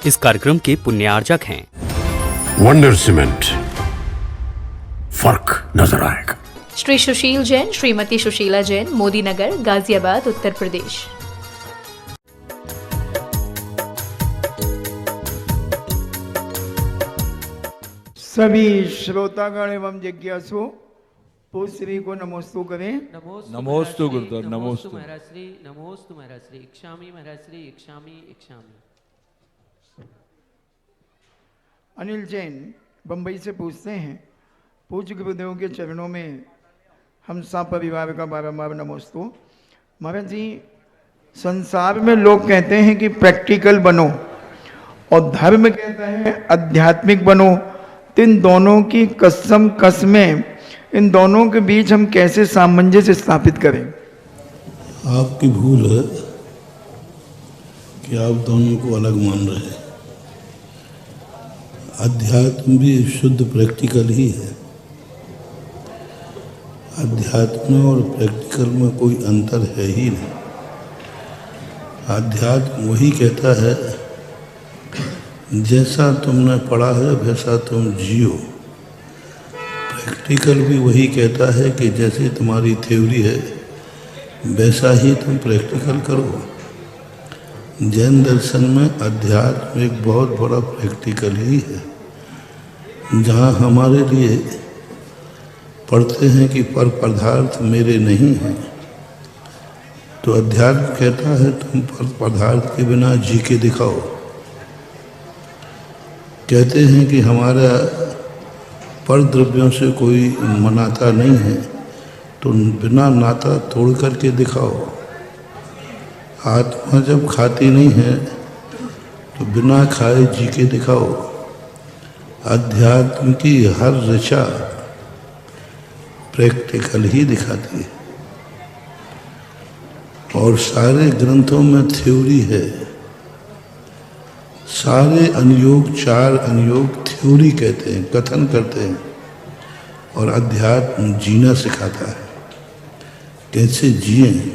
इस कार्यक्रम के पुण्यार्जक हैं वंडर सीमेंट, फर्क नजर आएगा। श्री सुशील जैन, श्रीमती सुशीला जैन, मोदी नगर, गाजियाबाद, उत्तर प्रदेश। सभी श्रोतागण एवं जिज्ञासु श्री को नमोस्तु करें। नमोस्तु गुरुदेव, नमोस्तु महाराज श्री, नमोस्तु महाराज श्री, इक्षामी महाराज श्री, इक्षामी इक्षामी। अनिल जैन बंबई से पूछते हैं, पूज्य गुरुदेव के चरणों में हम सब परिवार का बारंबार नमोस्तु। महाराज जी, संसार में लोग कहते हैं कि प्रैक्टिकल बनो और धर्म कहता है आध्यात्मिक बनो। इन दोनों की कसमें, इन दोनों के बीच हम कैसे सामंजस्य स्थापित करें? आपकी भूल है कि आप दोनों को अलग मान रहे हैं। अध्यात्म भी शुद्ध प्रैक्टिकल ही है। अध्यात्म और प्रैक्टिकल में कोई अंतर है ही नहीं। अध्यात्म वही कहता है जैसा तुमने पढ़ा है वैसा तुम जियो। प्रैक्टिकल भी वही कहता है कि जैसी तुम्हारी थ्योरी है वैसा ही तुम प्रैक्टिकल करो। जैन दर्शन में अध्यात्म एक बहुत बड़ा प्रैक्टिकल ही है, जहाँ हमारे लिए पढ़ते हैं कि पर पदार्थ मेरे नहीं हैं, तो अध्यात्म कहता है तुम पर पदार्थ के बिना जी के दिखाओ। कहते हैं कि हमारा पर द्रव्यों से कोई नाता नहीं है, तो बिना नाता तोड़ करके दिखाओ। आत्मा जब खाती नहीं है तो बिना खाए जी के दिखाओ। अध्यात्म की हर ऋचा प्रैक्टिकल ही दिखाती है, और सारे ग्रंथों में थ्योरी है। सारे अनुयोग, चार अनुयोग थ्योरी कहते हैं, कथन करते हैं, और अध्यात्म जीना सिखाता है, कैसे जिए।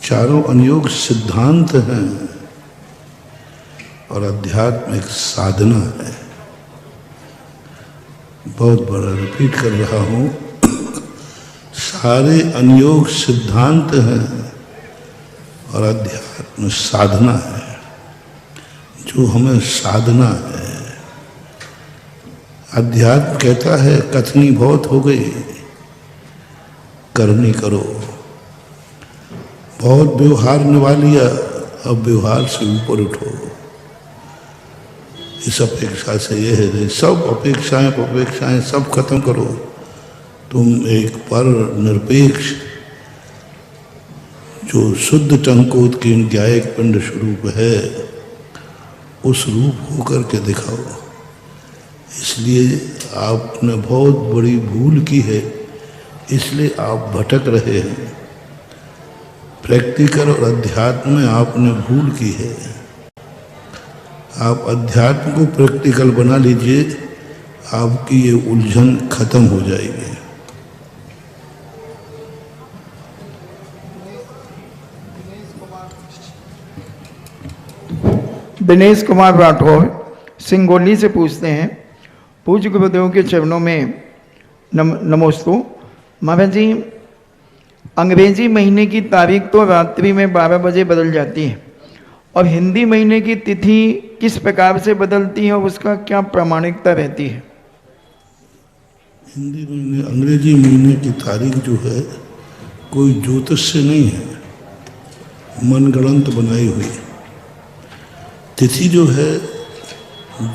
चारों अनुयोग सिद्धांत हैं और अध्यात्म एक साधना है। बहुत बड़ा रिपीट कर रहा हूँ, सारे अनुयोग सिद्धांत हैं और अध्यात्म साधना है, जो हमें साधना है। अध्यात्म कहता है कथनी बहुत हो गई, करनी करो। बहुत व्यवहार निभा लिया, अब व्यवहार से ऊपर उठो। इस अपेक्षा से यह है, सब अपेक्षाएं सब खत्म करो। तुम एक पर निरपेक्ष जो शुद्ध टंकोत की न्यायिक पिंड स्वरूप है, उस रूप होकर के दिखाओ। इसलिए आपने बहुत बड़ी भूल की है, इसलिए आप भटक रहे हैं। प्रैक्टिकल और अध्यात्म में आपने भूल की है। आप अध्यात्म को प्रैक्टिकल बना लीजिए, आपकी ये उलझन खत्म हो जाएगी। दिनेश कुमार राठौर सिंगोली से पूछते हैं, पूज्य गुरुदेव के चरणों में नमोस्तु। महाराज जी, अंग्रेजी महीने की तारीख तो रात्रि में 12 बजे बदल जाती है, और हिंदी महीने की तिथि किस प्रकार से बदलती है, उसका क्या प्रामाणिकता रहती है? हिंदी महीने, अंग्रेजी महीने की तारीख जो है कोई ज्योतिष से नहीं है, मनगढ़ंत बनाई हुई। तिथि जो है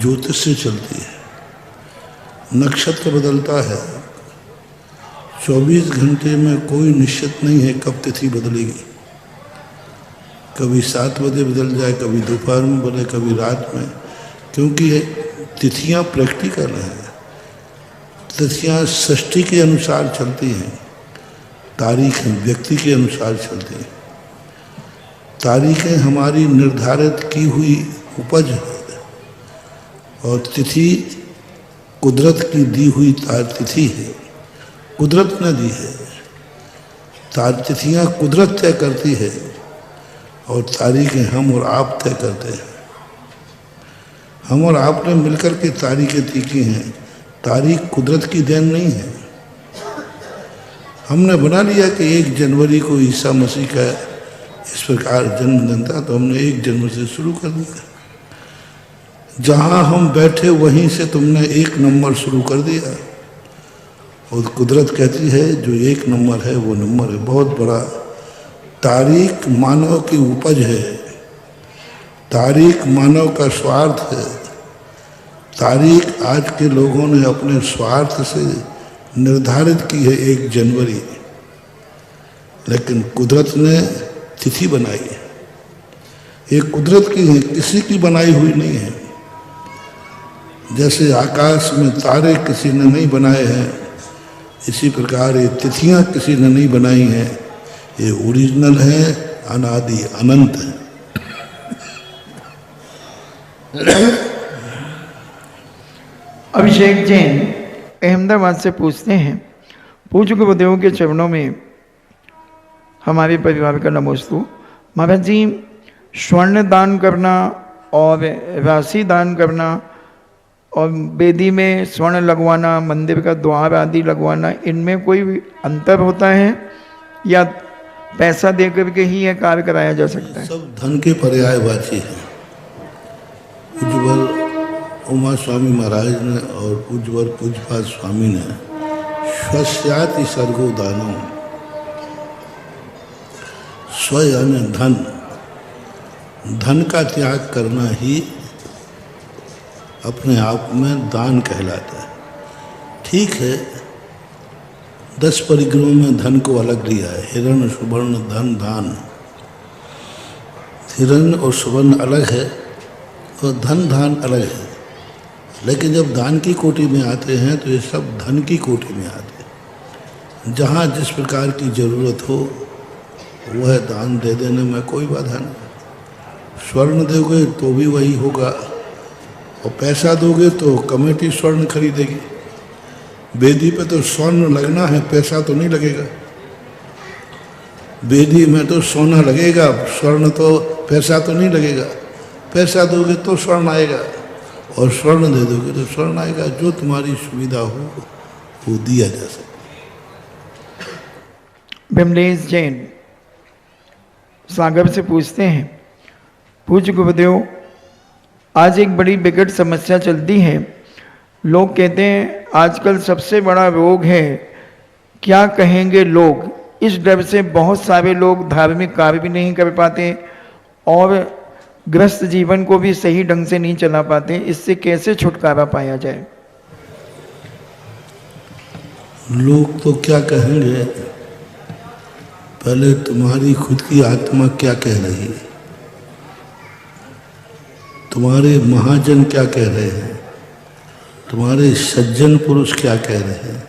ज्योतिष से चलती है। नक्षत्र बदलता है, 24 घंटे में कोई निश्चित नहीं है कब तिथि बदलेगी। कभी 7 बजे बदल जाए, कभी दोपहर में बदले, कभी रात में, क्योंकि तिथियां प्रैक्टिकल हैं। तिथियां सृष्टि के अनुसार चलती हैं, तारीखें व्यक्ति के अनुसार चलती हैं। तारीखें हमारी निर्धारित की हुई उपज है, और तिथि कुदरत की दी हुई तिथि है, कुदरत ने दी है। तिथियां कुदरत तय करती है, और तारीखें हम और आप तय करते हैं। हम और आपने मिलकर के तारीखें तय की हैं। तारीख कुदरत की देन नहीं है। हमने बना लिया कि 1 जनवरी को ईसा मसीह का इस प्रकार जन्मदिन था, तो हमने 1 जनवरी से शुरू कर दिया। जहाँ हम बैठे वहीं से तुमने 1 नंबर शुरू कर दिया। और कुदरत कहती है जो 1 नंबर है वो नंबर है। बहुत बड़ा तारीख मानव की उपज है। तारीख मानव का स्वार्थ है। तारीख आज के लोगों ने अपने स्वार्थ से निर्धारित की है 1 जनवरी, लेकिन कुदरत ने तिथि बनाई है। ये कुदरत की है, किसी की बनाई हुई नहीं है। जैसे आकाश में तारे किसी ने नहीं बनाए हैं, इसी प्रकार ये तिथियां किसी ने नहीं बनाई हैं। ये ओरिजिनल है, अनादि अनंत है। अभिषेक जैन अहमदाबाद से पूछते हैं, पूज्य गुरुदेव के चरणों में हमारे परिवार का नमोस्तु। महाराज जी, स्वर्ण दान करना और राशि दान करना और वेदी में स्वर्ण लगवाना, मंदिर का द्वार आदि लगवाना, इनमें कोई अंतर होता है या पैसा देकर के ही यह कार्य कराया जा सकता है? सब धन के पर्यायवाची है। उज्ज्वल उमा स्वामी महाराज ने और उज्ज्वल पूज्यपाद स्वामी ने स्वस्याति सर्गो दानम, स्व यानी धन, धन का त्याग करना ही अपने आप में दान कहलाता है। ठीक है, 10 परिग्रहों में धन को अलग लिया है। हिरण, सुवर्ण, धन, दान। हिरण और सुवर्ण अलग है और धन दान अलग है। लेकिन जब दान की कोटि में आते हैं तो ये सब धन की कोटि में आते हैं। जहाँ जिस प्रकार की ज़रूरत हो वह दान दे देने में कोई बाधा नहीं। स्वर्ण दोगे तो भी वही होगा, और पैसा दोगे तो कमेटी स्वर्ण खरीदेगी। वेदी पे तो स्वर्ण लगना है, पैसा तो नहीं लगेगा। वेदी में तो सोना लगेगा, स्वर्ण तो पैसा तो नहीं लगेगा। पैसा दोगे तो स्वर्ण आएगा और स्वर्ण दे दोगे तो स्वर्ण आएगा। जो तुम्हारी सुविधा हो वो दिया जा सकता। बिमलेश जैन सागर से पूछते हैं, पूज्य गुरुदेव, आज एक बड़ी विकट समस्या चलती है। लोग कहते हैं आजकल सबसे बड़ा रोग है क्या कहेंगे लोग। इस डर से बहुत सारे लोग धार्मिक कार्य भी नहीं कर पाते और ग्रस्त जीवन को भी सही ढंग से नहीं चला पाते। इससे कैसे छुटकारा पाया जाए? लोग तो क्या कहेंगे, पहले तुम्हारी खुद की आत्मा क्या कह रही है, तुम्हारे महाजन क्या कह रहे हैं, तुम्हारे सज्जन पुरुष क्या कह रहे हैं,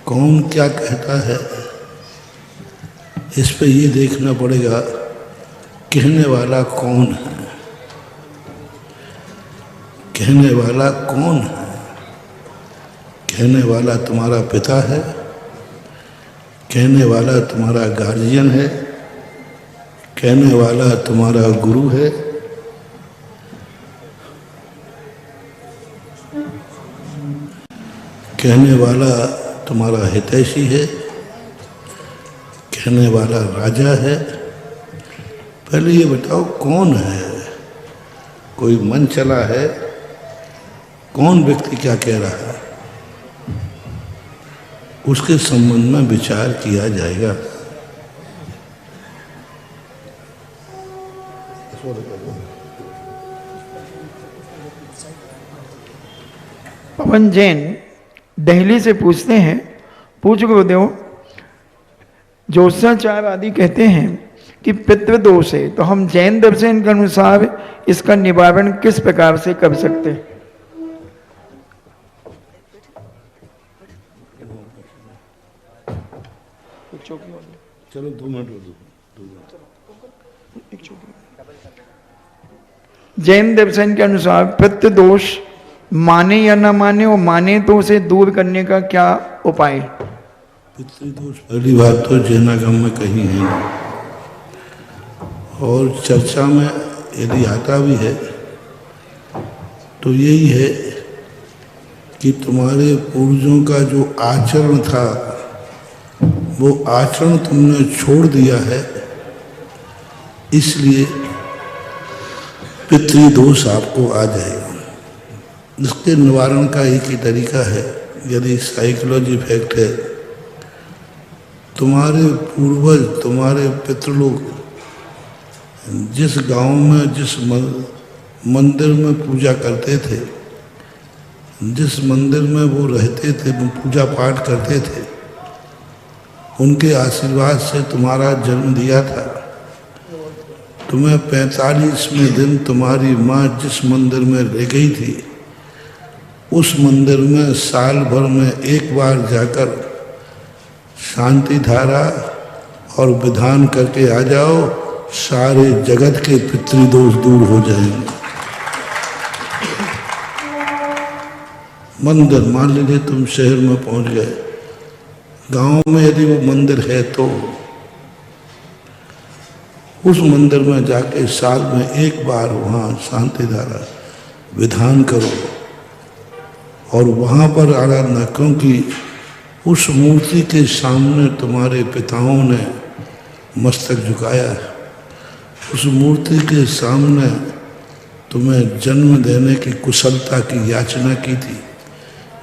कौन क्या कहता है। इस पे ये देखना पड़ेगा कहने वाला कौन है। कहने वाला कौन है? कहने वाला तुम्हारा पिता है, कहने वाला तुम्हारा गार्जियन है, कहने वाला तुम्हारा गुरु है, कहने वाला तुम्हारा हितैषी है, कहने वाला राजा है। पहले ये बताओ कौन है? कोई मन चला है? कौन व्यक्ति क्या कह रहा है? उसके संबंध में विचार किया जाएगा। पवन जैन दिल्ली से पूछते हैं, पूज्य गुरुदेव, ज्योतिषाचार आदि कहते हैं कि पितृदोष है, तो हम जैन दर्शन के अनुसार इसका निवारण किस प्रकार से कर सकते हैं? चलो 2 मिनट। जैन दर्शन के अनुसार पितृदोष माने या न माने, और माने तो उसे दूर करने का क्या उपाय? पितृदोष पहली बात तो जैनागम में कहीं है। और चर्चा में यदि आता भी है तो यही है कि तुम्हारे पूर्वजों का जो आचरण था वो आचरण तुमने छोड़ दिया है, इसलिए पितृदोष आपको आ जाएगा। इसके निवारण का एक ही तरीका है, यदि साइकोलॉजी फैक्ट है, तुम्हारे पूर्वज तुम्हारे पितृलोग जिस गांव में जिस मंदिर में पूजा करते थे, जिस मंदिर में वो रहते थे, वो पूजा पाठ करते थे, उनके आशीर्वाद से तुम्हारा जन्म दिया था। तुम्हें 45वें दिन तुम्हारी माँ जिस मंदिर में रह गई थी, उस मंदिर में साल भर में एक बार जाकर शांति धारा और विधान करके आ जाओ, सारे जगत के पितृदोष दूर हो जाएंगे। मंदिर, मान लीजिए तुम शहर में पहुंच गए, गांव में यदि वो मंदिर है तो उस मंदिर में जाके साल में एक बार वहाँ शांति धारा विधान करो और वहाँ पर आराधना, क्योंकि उस मूर्ति के सामने तुम्हारे पिताओं ने मस्तक झुकाया है। उस मूर्ति के सामने तुम्हें जन्म देने की कुशलता की याचना की थी।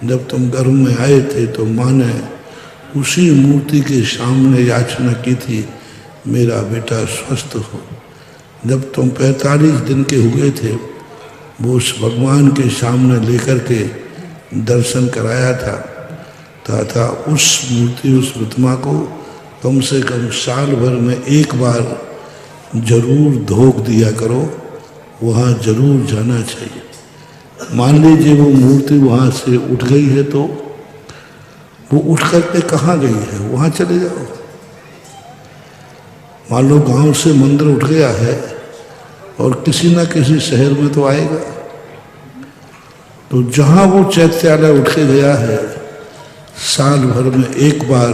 जब तुम गर्भ में आए थे तो माँ ने उसी मूर्ति के सामने याचना की थी, मेरा बेटा स्वस्थ हो। जब तुम 45 दिन के हुए थे, वो उस भगवान के सामने लेकर के दर्शन कराया था, तथा उस मूर्ति उस प्रतिमा को कम से कम साल भर में एक बार जरूर धोख दिया करो, वहाँ जरूर जाना चाहिए। मान लीजिए वो मूर्ति वहाँ से उठ गई है तो वो उठ करके कहाँ गई है, वहाँ चले जाओ। मान लो गांव से मंदिर उठ गया है और किसी न किसी शहर में तो आएगा, तो जहाँ वो चैत्यालय उठ के गया है, साल भर में एक बार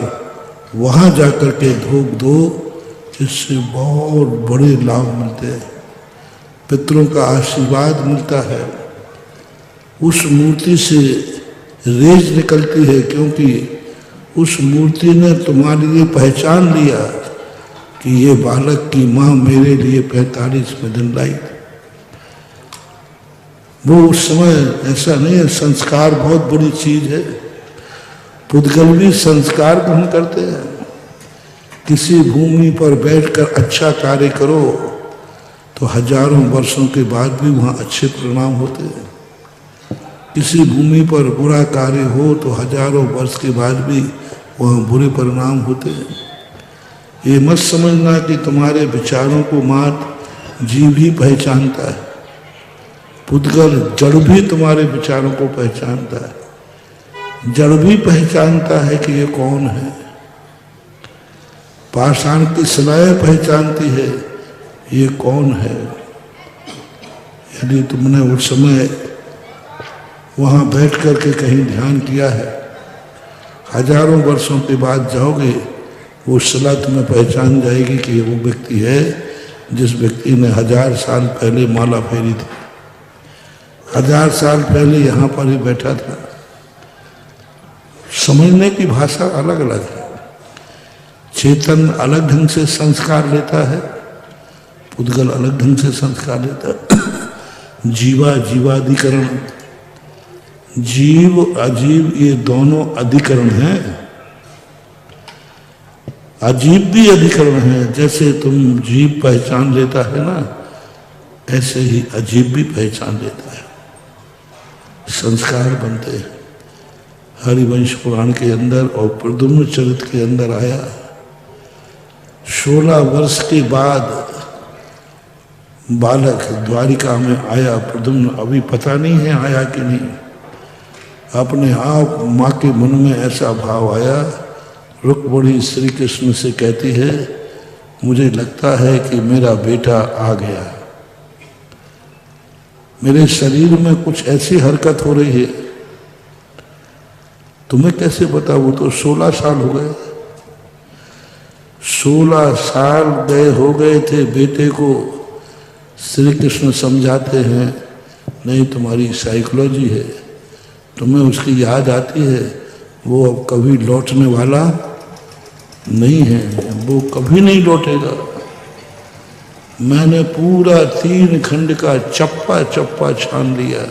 वहाँ जाकर के धोख दो, इससे बहुत बड़े लाभ मिलते हैं, पितरों का आशीर्वाद मिलता है। उस मूर्ति से रेज निकलती है, क्योंकि उस मूर्ति ने तुम्हारे लिए पहचान लिया कि ये बालक की माँ मेरे लिए 45वें दिन लाई। वो उस समय ऐसा नहीं है, संस्कार बहुत बड़ी चीज है। पुद्गलवी संस्कार को हम करते हैं। किसी भूमि पर बैठकर अच्छा कार्य करो तो हजारों वर्षों के बाद भी वहाँ अच्छे परिणाम होते हैं। किसी भूमि पर बुरा कार्य हो तो हजारों वर्ष के बाद भी वहाँ बुरे परिणाम होते हैं। ये मत समझना कि तुम्हारे विचारों को मात्र जीव ही पहचानता है। पुद्गल जड़ भी तुम्हारे विचारों को पहचानता है, जड़ भी पहचानता है कि ये कौन है। पाषाण की शिलाएं पहचानती है ये कौन है। यदि तुमने उस समय वहाँ बैठ करके कहीं ध्यान किया है, हजारों वर्षों के बाद जाओगे, वो शिला तुम्हें पहचान जाएगी कि ये वो व्यक्ति है जिस व्यक्ति ने 1000 साल पहले माला फेरी थी, 1000 साल पहले यहाँ पर ही बैठा था। समझने की भाषा अलग अलग है। चेतन अलग ढंग से संस्कार लेता है, पुद्गल अलग ढंग से संस्कार लेता है। जीवाधिकरण, जीव अजीव ये दोनों अधिकरण हैं। अजीब भी अधिकरण है, जैसे तुम जीव पहचान लेता है ना, ऐसे ही अजीब भी पहचान लेता है। संस्कार बनते हैं। हरिवंश पुराण के अंदर और प्रद्युम्न चरित्र के अंदर आया, 16 वर्ष के बाद बालक द्वारिका में आया। प्रद्युम्न अभी पता नहीं है आया कि नहीं, अपने आप माँ के मन में ऐसा भाव आया। रुक्मिणी श्री कृष्ण से कहती है, मुझे लगता है कि मेरा बेटा आ गया, मेरे शरीर में कुछ ऐसी हरकत हो रही है। तुम्हें कैसे पता? वो तो 16 साल हो गए। 16 साल हो गए थे बेटे को। श्री कृष्ण समझाते हैं नहीं तुम्हारी साइकोलॉजी है, तुम्हें उसकी याद आती है, वो अब कभी लौटने वाला नहीं है, वो कभी नहीं लौटेगा। मैंने पूरा 3 खंड का चप्पा चप्पा छान लिया,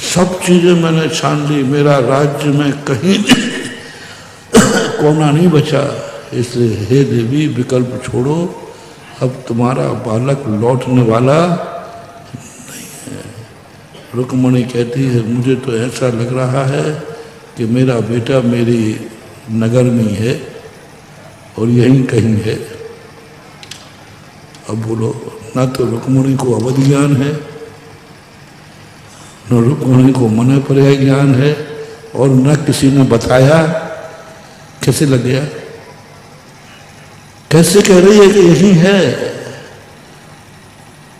सब चीजें मैंने छान ली, मेरा राज्य में कहीं कोना नहीं बचा। इसलिए हे देवी विकल्प छोड़ो, अब तुम्हारा बालक लौटने वाला नहीं है। रुक्मणी कहती है मुझे तो ऐसा लग रहा है कि मेरा बेटा मेरी नगर में ही है और यहीं कहीं है। अब बोलो, ना तो रुक्मणी को अवध ज्ञान है, न रुक्मणी को मन पर्याय ज्ञान है, और न किसी ने बताया। कैसे लग गया? कैसे कह रही है कि यही है?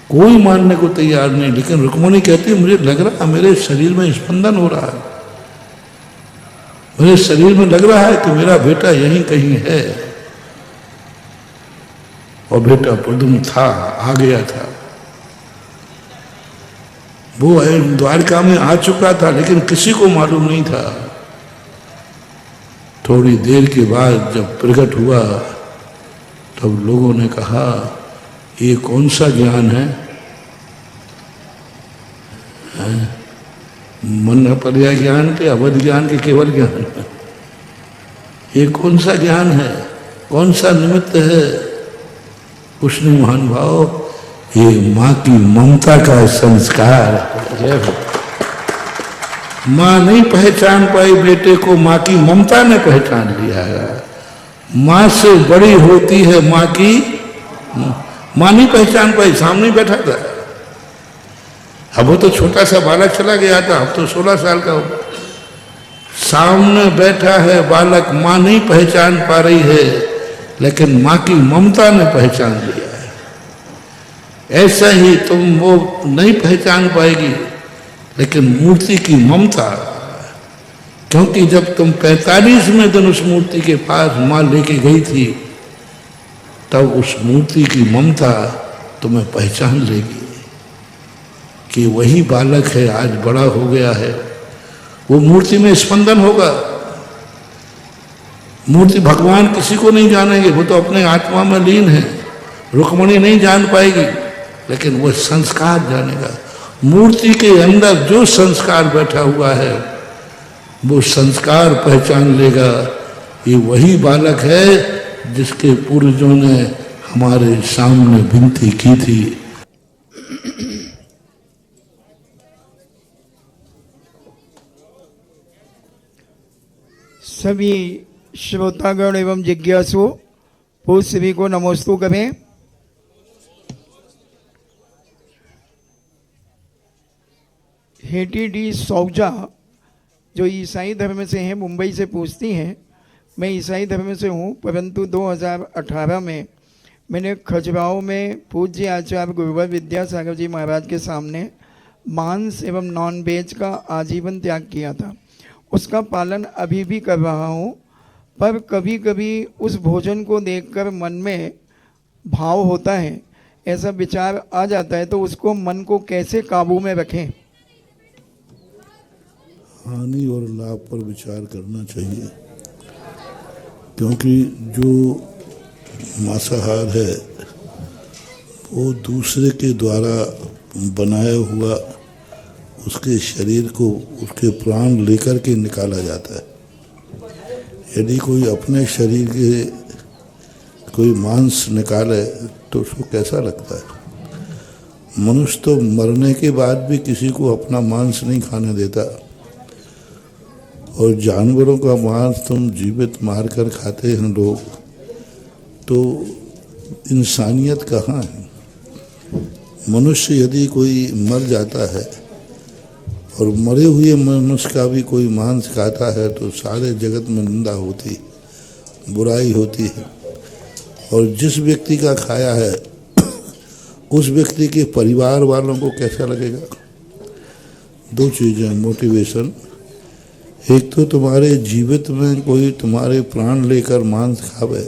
कोई मानने को तैयार नहीं। लेकिन रुक्मणी कहती है मुझे लग रहा, मेरे शरीर में स्पंदन हो रहा है, मेरे शरीर में लग रहा है कि मेरा बेटा यहीं कहीं है। और बेटा प्रद्युम्न था, आ गया था, वो द्वारका में आ चुका था, लेकिन किसी को मालूम नहीं था। थोड़ी देर के बाद जब प्रकट हुआ तब लोगों ने कहा ये कौन सा ज्ञान है? मन पर्याय ज्ञान के, अवध ज्ञान के, केवल ज्ञान? ये कौन सा ज्ञान है? कौन सा निमित्त है? कुछ नहीं महानुभाव, ये माँ की ममता का संस्कार। जय हो। माँ नहीं पहचान पाई बेटे को, माँ की ममता ने पहचान लिया है। माँ से बड़ी होती है माँ की, माँ नहीं पहचान पाई, सामने बैठा था। अब वो तो छोटा सा बालक चला गया था, अब तो 16 साल का हो, सामने बैठा है बालक, माँ नहीं पहचान पा रही है, लेकिन माँ की ममता ने पहचान लिया है। ऐसा ही तुम वो नहीं पहचान पाएगी, लेकिन मूर्ति की ममता, क्योंकि जब तुम 45वें दिन उस मूर्ति के पास माँ लेके गई थी, तब उस मूर्ति की ममता तुम्हें पहचान लेगी कि वही बालक है, आज बड़ा हो गया है। वो मूर्ति में स्पंदन होगा। मूर्ति भगवान किसी को नहीं जानेंगे, वो तो अपने आत्मा में लीन है। रुक्मणी नहीं जान पाएगी, लेकिन वो संस्कार जानेगा। मूर्ति के अंदर जो संस्कार बैठा हुआ है, वो संस्कार पहचान लेगा। ये वही बालक है जिसके पूर्वजों ने हमारे सामने विनती की थी। सभी श्रोतागण एवं जिज्ञासु पूज सभी को नमोस्तु करें। हेटी डी सौजा जो ईसाई धर्म से हैं, मुंबई से पूछती हैं। मैं ईसाई धर्म से हूँ, परंतु 2018 में मैंने खजुराहो में पूज्य आचार्य गुरुवर विद्यासागर जी महाराज के सामने मांस एवं नॉन वेज का आजीवन त्याग किया था। उसका पालन अभी भी कर रहा हूँ, पर कभी कभी उस भोजन को देखकर मन में भाव होता है, ऐसा विचार आ जाता है, तो उसको मन को कैसे काबू में रखें? हानि और लाभ पर विचार करना चाहिए, क्योंकि जो मांसाहार है वो दूसरे के द्वारा बनाया हुआ उसके शरीर को, उसके प्राण लेकर के निकाला जाता है। यदि कोई अपने शरीर के कोई मांस निकाले तो उसको कैसा लगता है? मनुष्य तो मरने के बाद भी किसी को अपना मांस नहीं खाने देता, और जानवरों का मांस तुम जीवित मार कर खाते हैं लोग, तो इंसानियत कहाँ है? मनुष्य यदि कोई मर जाता है और मरे हुए मनुष्य का भी कोई मांस खाता है तो सारे जगत में निंदा होती, बुराई होती है। और जिस व्यक्ति का खाया है उस व्यक्ति के परिवार वालों को कैसा लगेगा? दो चीज़ें मोटिवेशन, एक तो तुम्हारे जीवित में कोई तुम्हारे प्राण लेकर मांस खावे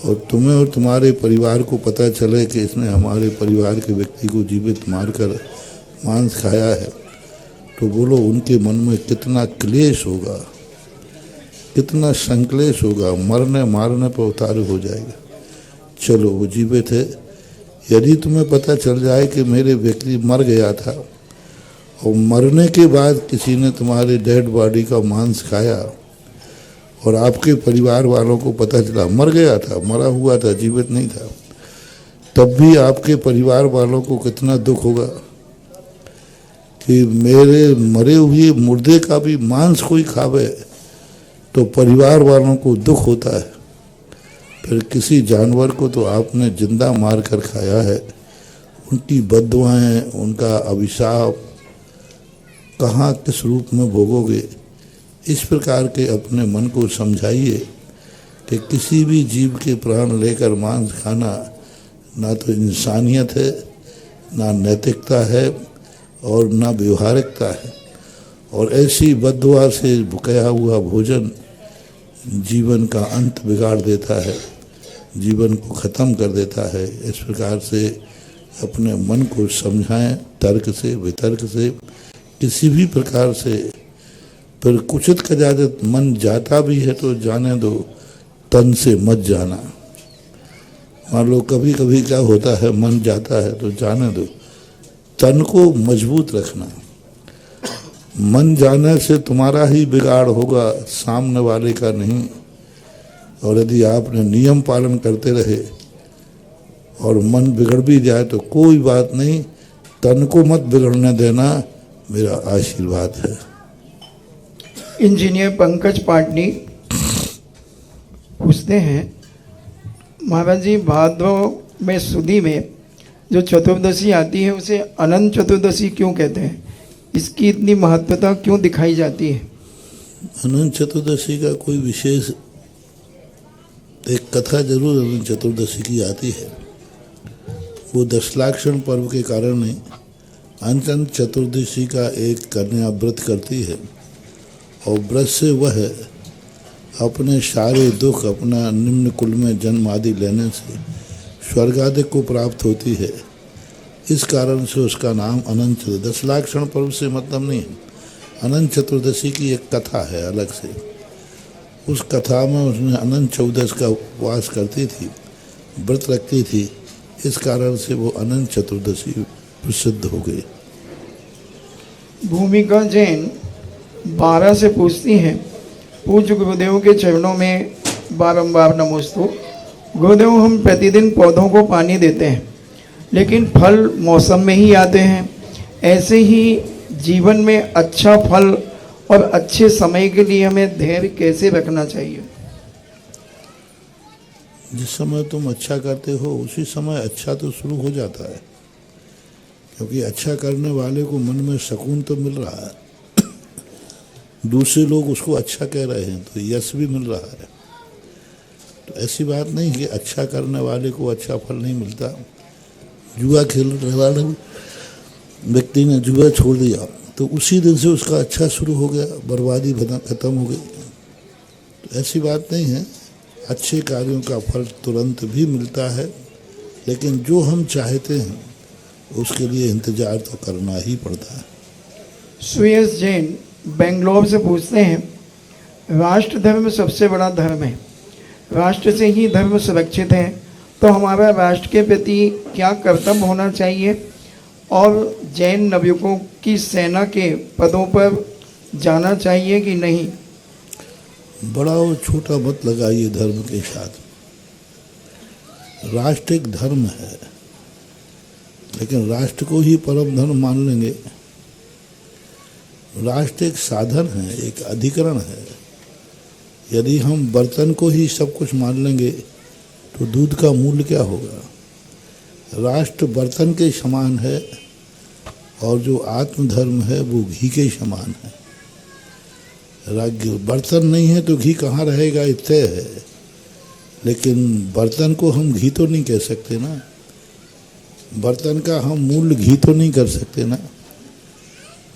और तुम्हें और तुम्हारे परिवार को पता चले कि इसने हमारे परिवार के व्यक्ति को जीवित मारकर मांस खाया है, तो बोलो उनके मन में कितना क्लेश होगा, कितना संक्लेश होगा, मरने मारने पर उतार हो जाएगा। चलो वो जीवित है, यदि तुम्हें पता चल जाए कि मेरे व्यक्ति मर गया था और मरने के बाद किसी ने तुम्हारे डेड बॉडी का मांस खाया और आपके परिवार वालों को पता चला मर गया था, मरा हुआ था, जीवित नहीं था, तब भी आपके परिवार वालों को कितना दुख होगा कि मेरे मरे हुए मुर्दे का भी मांस कोई खावे, तो परिवार वालों को दुख होता है। फिर किसी जानवर को तो आपने जिंदा मार कर खाया है, उनकी बद्दुआएं, उनका अभिशाप कहाँ किस रूप में भोगोगे। इस प्रकार के अपने मन को समझाइए कि किसी भी जीव के प्राण लेकर मांस खाना ना तो इंसानियत है, ना नैतिकता है और ना व्यवहारिकता है, और ऐसी बद्दुआ से भुकाया हुआ भोजन जीवन का अंत बिगाड़ देता है, जीवन को ख़त्म कर देता है। इस प्रकार से अपने मन को समझाएं, तर्क से वितर्क से, किसी भी प्रकार से। फिर कुचित कजादत मन जाता भी है तो जाने दो, तन से मत जाना। मान लो कभी कभी क्या होता है, मन जाता है तो जाने दो, तन को मजबूत रखना। मन जाने से तुम्हारा ही बिगाड़ होगा, सामने वाले का नहीं। और यदि आपने नियम पालन करते रहे और मन बिगड़ भी जाए तो कोई बात नहीं, तन को मत बिगड़ने देना, मेरा आशीर्वाद है। इंजीनियर पंकज पाटनी पूछते हैं, महाराज जी भाद्रव में सुदी में जो चतुर्दशी आती है उसे अनंत चतुर्दशी क्यों कहते हैं? इसकी इतनी महत्वता क्यों दिखाई जाती है? अनंत चतुर्दशी का कोई विशेष एक कथा जरूर अनंत चतुर्दशी की आती है। वो दशलाक्षण पर्व के कारण नहीं, अनंत चतुर्दशी का एक कन्या व्रत करती है और व्रत से वह अपने सारे दुख, अपना निम्न कुल में जन्म आदि लेने से स्वर्ग आदि को प्राप्त होती है। इस कारण से उसका नाम अनंत चतुर्दशी। दशलाक्षण पर्व से मतलब नहीं है, अनंत चतुर्दशी की एक कथा है अलग से। उस कथा में उसने अनंत चतुर्दशी का उपवास करती थी, व्रत रखती थी, इस कारण से वो अनंत चतुर्दशी प्रसिद्ध हो गई। भूमिका जैन 12 से पूछती हैं, पूज्य गुरुदेव के चरणों में बारंबार नमोस्तु। गुरुदेव, हम प्रतिदिन पौधों को पानी देते हैं लेकिन फल मौसम में ही आते हैं, ऐसे ही जीवन में अच्छा फल और अच्छे समय के लिए हमें धैर्य कैसे रखना चाहिए? जिस समय तुम अच्छा करते हो उसी समय अच्छा तो शुरू हो जाता है, क्योंकि अच्छा करने वाले को मन में सुकून तो मिल रहा है, दूसरे लोग उसको अच्छा कह रहे हैं तो यश भी मिल रहा है। तो ऐसी बात नहीं कि अच्छा करने वाले को अच्छा फल नहीं मिलता। जुआ खेलने वाले व्यक्ति ने जुआ छोड़ दिया तो उसी दिन से उसका अच्छा शुरू हो गया, बर्बादी खत्म हो गई। तो ऐसी बात नहीं है, अच्छे कार्यों का फल तुरंत भी मिलता है, लेकिन जो हम चाहते हैं उसके लिए इंतजार तो करना ही पड़ता है। सुयस जैन बेंगलोर से पूछते हैं, राष्ट्र धर्म सबसे बड़ा धर्म है, राष्ट्र से ही धर्म सुरक्षित है, तो हमारा राष्ट्र के प्रति क्या कर्तव्य होना चाहिए और जैन नवयुवकों की सेना के पदों पर जाना चाहिए कि नहीं? बड़ा और छोटा मत लगाइए धर्म के साथ। राष्ट्र एक धर्म है, लेकिन राष्ट्र को ही परम धर्म मान लेंगे। राष्ट्र एक साधन है, एक अधिकरण है। यदि हम बर्तन को ही सब कुछ मान लेंगे तो दूध का मूल्य क्या होगा? राष्ट्र बर्तन के समान है और जो आत्मधर्म है वो घी के समान है। बर्तन नहीं है तो घी कहाँ रहेगा, इतने है, लेकिन बर्तन को हम घी तो नहीं कह सकते ना, बर्तन का हम मूल्य घी तो नहीं कर सकते ना।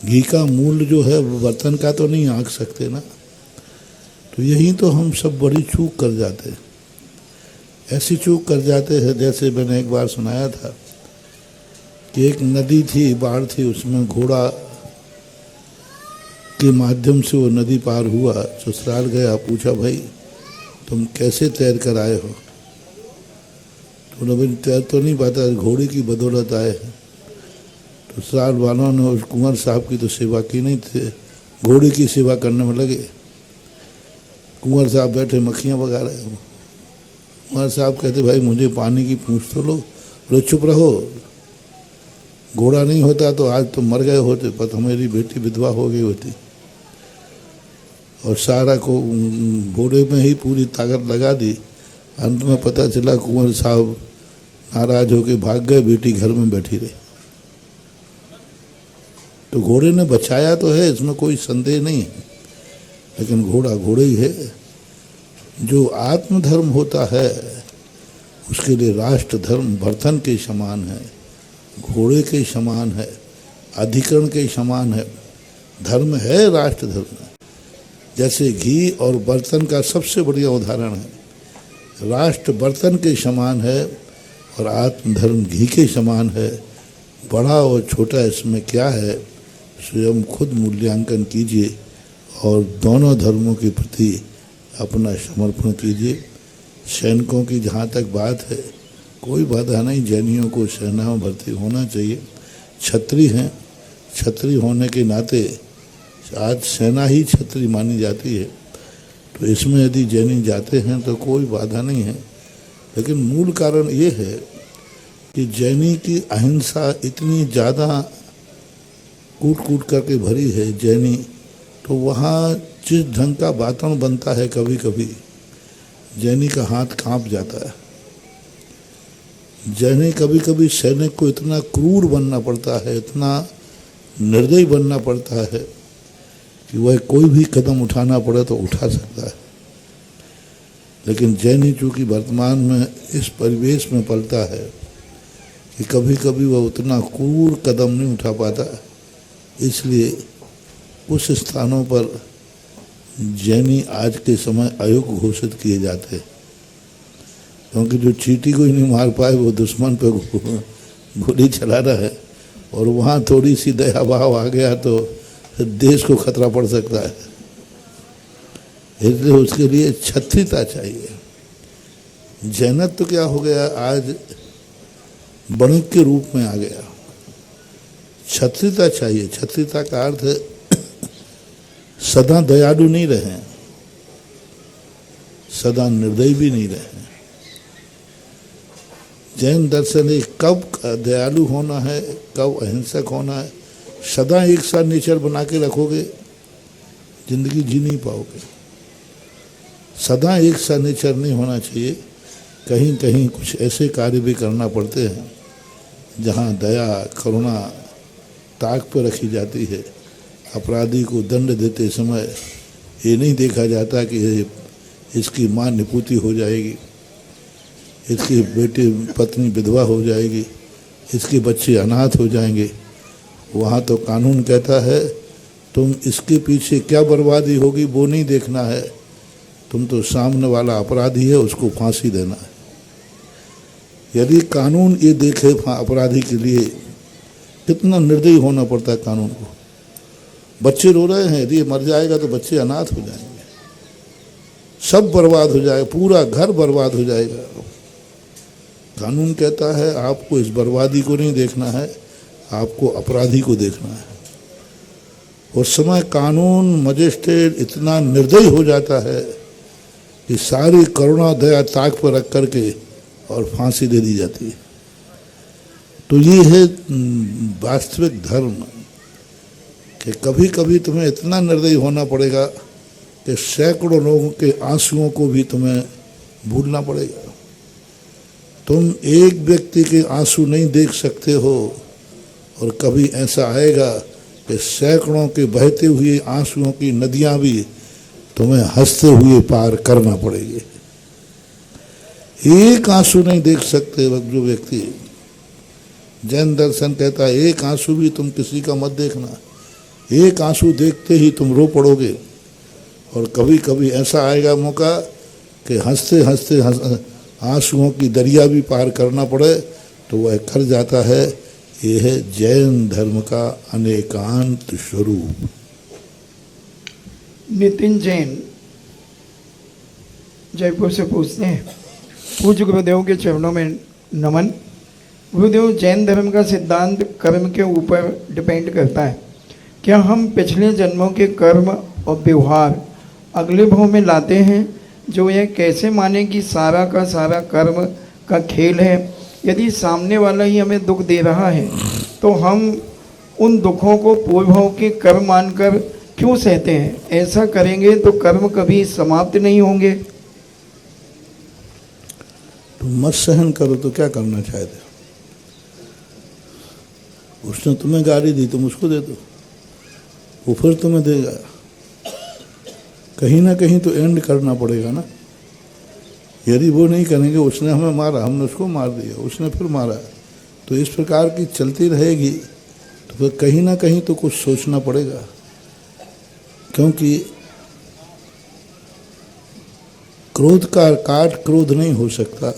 घी का मूल्य जो है वो बर्तन का तो नहीं आंक सकते ना। तो यही तो हम सब बड़ी चूक कर जाते हैं। ऐसी चूक कर जाते हैं जैसे मैंने एक बार सुनाया था कि एक नदी थी, बाढ़ थी, उसमें घोड़ा के माध्यम से वो नदी पार हुआ। ससुराल गया, पूछा भाई तुम कैसे तैर कर आए हो? तो नवीन तैर तो नहीं पाता, घोड़े की बदौलत आए हैं। तो ससुराल वालों ने उस कुंवर साहब की तो सेवा की नहीं थे, घोड़े की सेवा करने में लगे। कुंवर साहब बैठे मक्खियाँ भगा रहे हो। कुंवर साहब कहते भाई मुझे पानी की पूछ तो लो। बोले चुप रहो, घोड़ा नहीं होता तो आज तुम मर गए होते, पर मेरी बेटी विधवा हो गई होती। और सारा को घोड़े में ही पूरी ताकत लगा दी। अंत में पता चला कुंवर साहब नाराज होकर भाग गए, बेटी घर में बैठी रही। तो घोड़े ने बचाया तो है, इसमें कोई संदेह नहीं है, लेकिन घोड़ा घोड़ा ही है। जो आत्मधर्म होता है उसके लिए राष्ट्र धर्म बर्तन के समान है, घोड़े के समान है, अधिकरण के समान है। धर्म है राष्ट्र धर्म। जैसे घी और बर्तन का सबसे बढ़िया उदाहरण है। राष्ट्र बर्तन के समान है और आत्मधर्म घी के समान है। बड़ा और छोटा इसमें क्या है, स्वयं खुद मूल्यांकन कीजिए और दोनों धर्मों के प्रति अपना समर्पण कीजिए। सैनिकों की जहाँ तक बात है, कोई बाधा नहीं, जैनियों को सेना में भर्ती होना चाहिए। छत्री हैं, छत्री होने के नाते आज सेना ही छत्री मानी जाती है, तो इसमें यदि जैनी जाते हैं तो कोई बाधा नहीं है। लेकिन मूल कारण ये है कि जैनी की अहिंसा इतनी ज़्यादा कूट कूट करके भरी है जैनी, तो वहाँ जिस ढंग का वातावरण बनता है कभी कभी जैनी का हाथ कांप जाता है। जैनी कभी कभी सैनिक को इतना क्रूर बनना पड़ता है, इतना निर्दयी बनना पड़ता है कि वह कोई भी कदम उठाना पड़े तो उठा सकता है। लेकिन जैनी चूँकि वर्तमान में इस परिवेश में पलता है कि कभी कभी वह उतना क्रूर कदम नहीं उठा पाता, इसलिए उस स्थानों पर जैनी आज के समय अयोग्य घोषित किए जाते हैं। क्योंकि जो चींटी को ही नहीं मार पाए वो दुश्मन पे गोली चला रहा है, और वहाँ थोड़ी सी दया भाव आ गया तो देश को खतरा पड़ सकता है। इसलिए उसके लिए छत्रिता चाहिए। जैनत्व तो क्या हो गया, आज बणिक के रूप में आ गया। छत्रिता चाहिए। छत्रिता का अर्थ है सदा दयालु नहीं रहे, सदा निर्दयी भी नहीं रहे। जैन दर्शन है कब दयालु होना है, कब अहिंसक होना है। सदा एक साथ नेचर बना के रखोगे जिंदगी जी नहीं पाओगे। सदा एक सा नेचर नहीं होना चाहिए। कहीं कहीं कुछ ऐसे कार्य भी करना पड़ते हैं जहाँ दया करुणा ताक पर रखी जाती है। अपराधी को दंड देते समय ये नहीं देखा जाता कि इसकी माँ निपुती हो जाएगी, इसकी बेटी पत्नी विधवा हो जाएगी, इसके बच्चे अनाथ हो जाएंगे। वहाँ तो कानून कहता है तुम इसके पीछे क्या बर्बादी होगी वो नहीं देखना है, तुम तो सामने वाला अपराधी है उसको फांसी देना है। यदि कानून ये देखे अपराधी के लिए, कितना निर्दयी होना पड़ता है कानून को। बच्चे रो रहे हैं, यदि मर जाएगा तो बच्चे अनाथ हो जाएंगे, सब बर्बाद हो जाएगा, पूरा घर बर्बाद हो जाएगा। कानून कहता है आपको इस बर्बादी को नहीं देखना है, आपको अपराधी को देखना है। उस समय कानून मजिस्ट्रेट इतना निर्दयी हो जाता है कि सारी करुणा दया ताक पर रख करके और फांसी दे दी जाती है। तो ये है वास्तविक धर्म कि कभी कभी तुम्हें इतना निर्दयी होना पड़ेगा कि सैकड़ों लोगों के आंसुओं को भी तुम्हें भूलना पड़ेगा। तुम एक व्यक्ति के आंसू नहीं देख सकते हो, और कभी ऐसा आएगा कि सैकड़ों के बहते हुए आंसुओं की नदियां भी तुम्हें हंसते हुए पार करना पड़ेगी। एक आंसू नहीं देख सकते जो व्यक्ति। जैन दर्शन कहता है एक आंसू भी तुम किसी का मत देखना, एक आंसू देखते ही तुम रो पड़ोगे, और कभी कभी ऐसा आएगा मौका कि हंसते हंसते आंसुओं की दरिया भी पार करना पड़े तो वह कर जाता है। यह है जैन धर्म का अनेकांत स्वरूप। नितिन जैन जयपुर से पूछते हैं, पूज्य गुरुदेव के चरणों में नमन। गुरुदेव, जैन धर्म का सिद्धांत कर्म के ऊपर डिपेंड करता है। क्या हम पिछले जन्मों के कर्म और व्यवहार अगले भाव में लाते हैं, जो यह कैसे माने कि सारा का सारा कर्म का खेल है? यदि सामने वाला ही हमें दुख दे रहा है तो हम उन दुखों को पूर्व भाव के कर्म मानकर क्यों सहते हैं? ऐसा करेंगे तो कर्म कभी समाप्त नहीं होंगे। तुम मत सहन करो तो क्या करना चाहते हो? उसने तुम्हें गाली दी, तुम उसको दे दो, वो फिर तुम्हें देगा। कहीं ना कहीं तो एंड करना पड़ेगा ना। यदि वो नहीं करेंगे, उसने हमें मारा, हमने उसको मार दिया, उसने फिर मारा, तो इस प्रकार की चलती रहेगी तो फिर कहीं ना कहीं तो कुछ सोचना पड़ेगा। क्योंकि क्रोध का काट क्रोध नहीं हो सकता,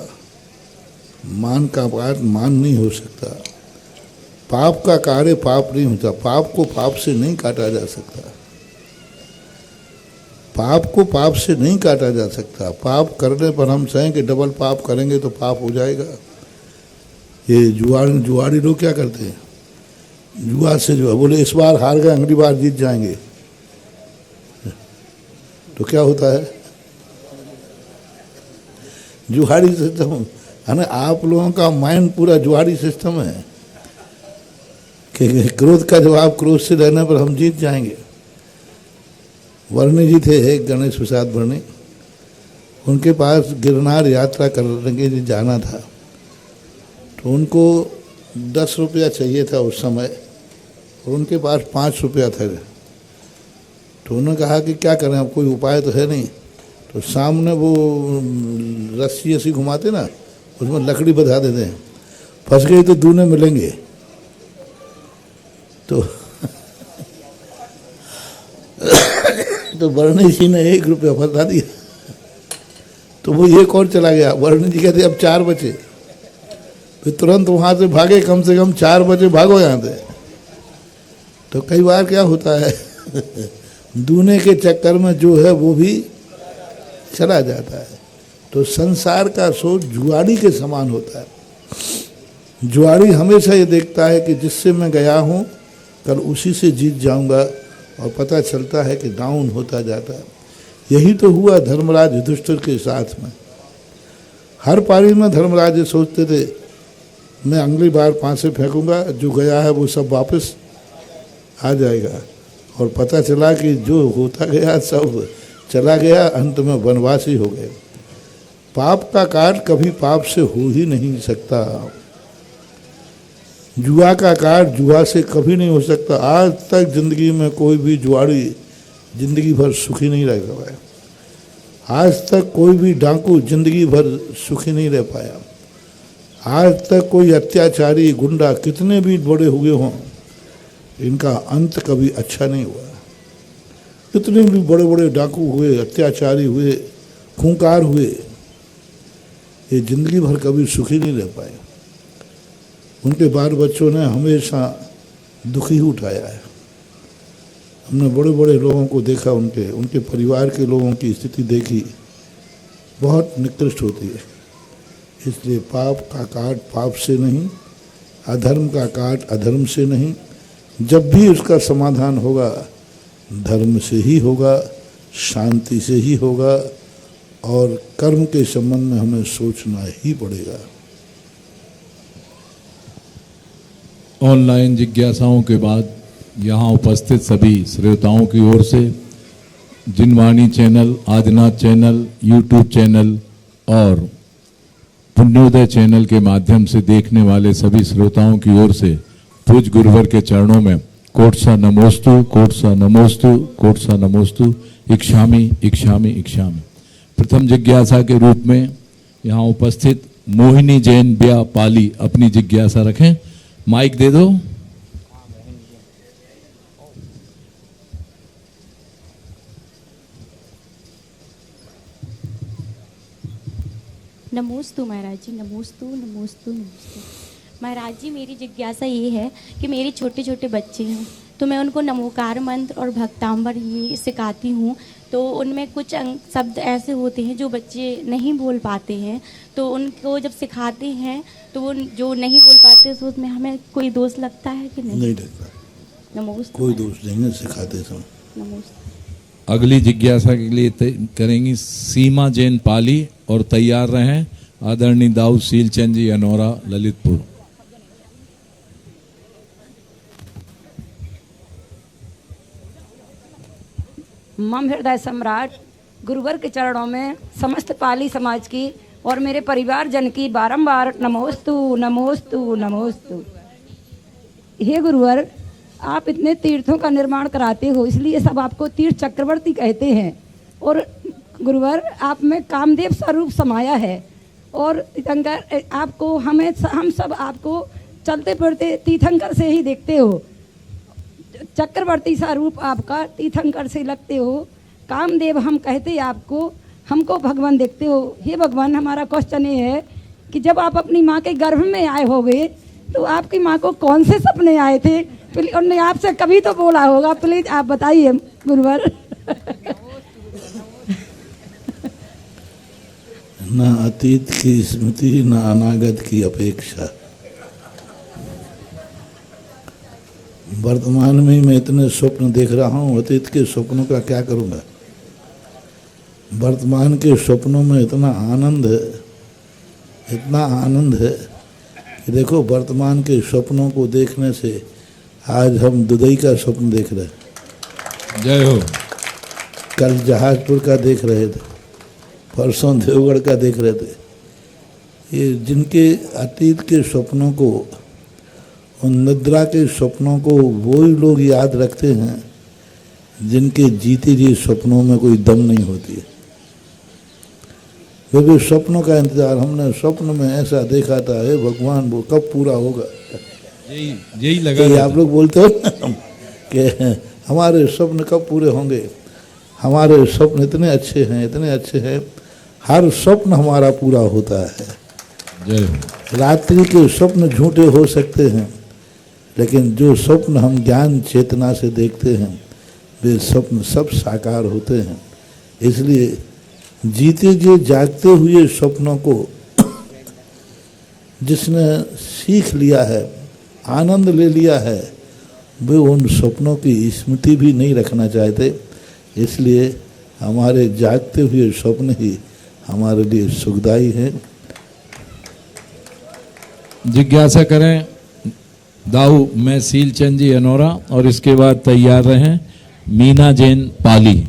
मान का काट मान नहीं हो सकता, पाप का कार्य पाप नहीं होता, पाप को पाप से नहीं काटा जा सकता, पाप को पाप से नहीं काटा जा सकता। पाप करने पर हम कहें कि डबल पाप करेंगे तो पाप हो जाएगा। ये जुआरी लोग क्या करते हैं, जुआ से जो है बोले इस बार हार गए अगली बार जीत जाएंगे, तो क्या होता है? जुआरी सिस्टम है ना। आप लोगों का माइंड पूरा जुआरी सिस्टम है कि क्रोध का जवाब क्रोध से रहने पर हम जीत जाएंगे। वर्णी जी थे एक, गणेश प्रसाद वर्णी, उनके पास गिरनार यात्रा करने जी जाना था, तो उनको 10 रुपया चाहिए था उस समय, और उनके पास 5 रुपया था। तो उन्होंने कहा कि क्या करें, अब कोई उपाय तो है नहीं। तो सामने वो रस्सी ऐसी घुमाते ना, उसमें लकड़ी बंधा देते हैं, फंस गई तो दूने मिलेंगे। तो वर्णी जी ने 1 रुपया फंसा दिया, तो वो एक और चला गया। वर्णी जी कहते अब 4 बचे, फिर तुरंत वहाँ से भागे, कम से कम 4 बजे भागो यहाँ से। तो कई बार क्या होता है दूने के चक्कर में जो है वो भी चला जाता है। तो संसार का सोच जुआरी के समान होता है। जुआरी हमेशा ये देखता है कि जिससे मैं गया हूँ कल उसी से जीत जाऊँगा, और पता चलता है कि डाउन होता जाता है। यही तो हुआ धर्मराज युधिष्ठिर के साथ में। हर पारी में धर्मराज ये सोचते थे मैं अगली बार पांसे फेंकूंगा, जो गया है वो सब वापस आ जाएगा, और पता चला कि जो होता गया सब चला गया, अंत में वनवासी हो गए। पाप का काट कभी पाप से हो ही नहीं सकता। जुआ का काट जुआ से कभी नहीं हो सकता। आज तक जिंदगी में कोई भी जुआरी जिंदगी भर सुखी नहीं रह पाया। आज तक कोई भी डाकू जिंदगी भर सुखी नहीं रह पाया। आज तक कोई अत्याचारी गुंडा कितने भी बड़े हुए हों, इनका अंत कभी अच्छा नहीं हुआ। कितने भी बड़े बड़े डाकू हुए, अत्याचारी हुए, खूंखार हुए, ये जिंदगी भर कभी सुखी नहीं रह पाए। उनके बाल बच्चों ने हमेशा दुखी उठाया है। हमने बड़े बड़े लोगों को देखा, उनके परिवार के लोगों की स्थिति देखी, बहुत निकृष्ट होती है। इसलिए पाप का काट पाप से नहीं, अधर्म का काट अधर्म से नहीं। जब भी उसका समाधान होगा धर्म से ही होगा, शांति से ही होगा, और कर्म के संबंध में हमें सोचना ही पड़ेगा। ऑनलाइन जिज्ञासाओं के बाद यहाँ उपस्थित सभी श्रोताओं की ओर से Jinvani channel, Adinath channel, YouTube channel और पुण्योदय चैनल के माध्यम से देखने वाले सभी श्रोताओं की ओर से पूज्य गुरुवर के चरणों में कोटसा नमोस्तु, कोटसा नमोस्तु, कोटसा नमोस्तु, इक्षामि इक्षामि इक्षामि। प्रथम जिज्ञासा के रूप में यहाँ उपस्थित मोहिनी जैन ब्या पाली अपनी जिज्ञासा रखें। माइक दे दो। नमोस्तु महाराज जी, नमोस्तु नमोस्तु नमोस्तु। महाराज जी, मेरी जिज्ञासा ये है कि मेरे छोटे छोटे बच्चे हैं, तो मैं उनको नमोकार मंत्र और भक्तांबर ये सिखाती हूँ। तो उनमें कुछ शब्द ऐसे होते हैं जो बच्चे नहीं बोल पाते हैं, तो उनको जब सिखाते हैं तो वो जो नहीं बोल पाते तो उसमें हमें कोई दोष लगता है कि नहीं? नहीं लगता, नमोस्तु। कोई दोष नहीं है सिखाते समय। नमोस्तु। अगली जिज्ञासा के लिए करेंगी सीमा जैन पाली, और तैयार रहें आदरणीय दाऊद शीलचंद जी अनौरा, ललितपुर। मम हृदय सम्राट गुरुवर के चरणों में समस्त पाली समाज की और मेरे परिवार जन की बारंबार नमोस्तु नमोस्तु नमोस्तु। हे गुरुवर, आप इतने तीर्थों का निर्माण कराते हो, इसलिए सब आपको तीर्थ चक्रवर्ती कहते हैं। और गुरुवर, आप में कामदेव स्वरूप समाया है, और तीर्थंकर आपको हम सब आपको चलते फिरते तीर्थंकर से ही देखते हो। चक्रवर्ती सा रूप आपका तीर्थंकर से लगते हो। कामदेव हम कहते आपको, हमको भगवान देखते हो। हे भगवान, हमारा क्वेश्चन ये है कि जब आप अपनी माँ के गर्भ में आए होगे तो आपकी माँ को कौन से सपने आए थे? उन्होंने आपसे कभी तो बोला होगा, प्लीज आप बताइए गुरुवर। ना अतीत की स्मृति, ना अनागत की अपेक्षा। वर्तमान में मैं इतने स्वप्न देख रहा हूँ, अतीत के स्वप्नों का क्या करूँगा? वर्तमान के स्वप्नों में इतना आनंद है, इतना आनंद है कि देखो, वर्तमान के स्वप्नों को देखने से आज हम दुबई का स्वप्न देख रहे हैं। जय हो। कल जहाजपुर का देख रहे थे, परसों देवगढ़ का देख रहे थे। ये जिनके अतीत के स्वप्नों को, उन निद्रा के स्वप्नों को वही लोग याद रखते हैं जिनके जीते जी स्वप्नों में कोई दम नहीं होती है। क्योंकि स्वप्नों का इंतजार, हमने स्वप्न में ऐसा देखा था, हे भगवान वो कब पूरा होगा। यही लगा। तो आप लोग बोलते हो ना कि हमारे स्वप्न कब पूरे होंगे। हमारे स्वप्न इतने अच्छे हैं, इतने अच्छे हैं, हर स्वप्न हमारा पूरा होता है। जय। रात्रि के स्वप्न झूठे हो सकते हैं, लेकिन जो स्वप्न हम ज्ञान चेतना से देखते हैं वे स्वप्न सब साकार होते हैं। इसलिए जीते जी जागते हुए स्वप्नों को जिसने सीख लिया है, आनंद ले लिया है, वे उन स्वप्नों की स्मृति भी नहीं रखना चाहते। इसलिए हमारे जागते हुए स्वप्न ही हमारे लिए सुखदायी हैं। जिज्ञासा करें दाऊ मैं शीलचंद जी अनौरा, और इसके बाद तैयार रहें मीना जैन पाली।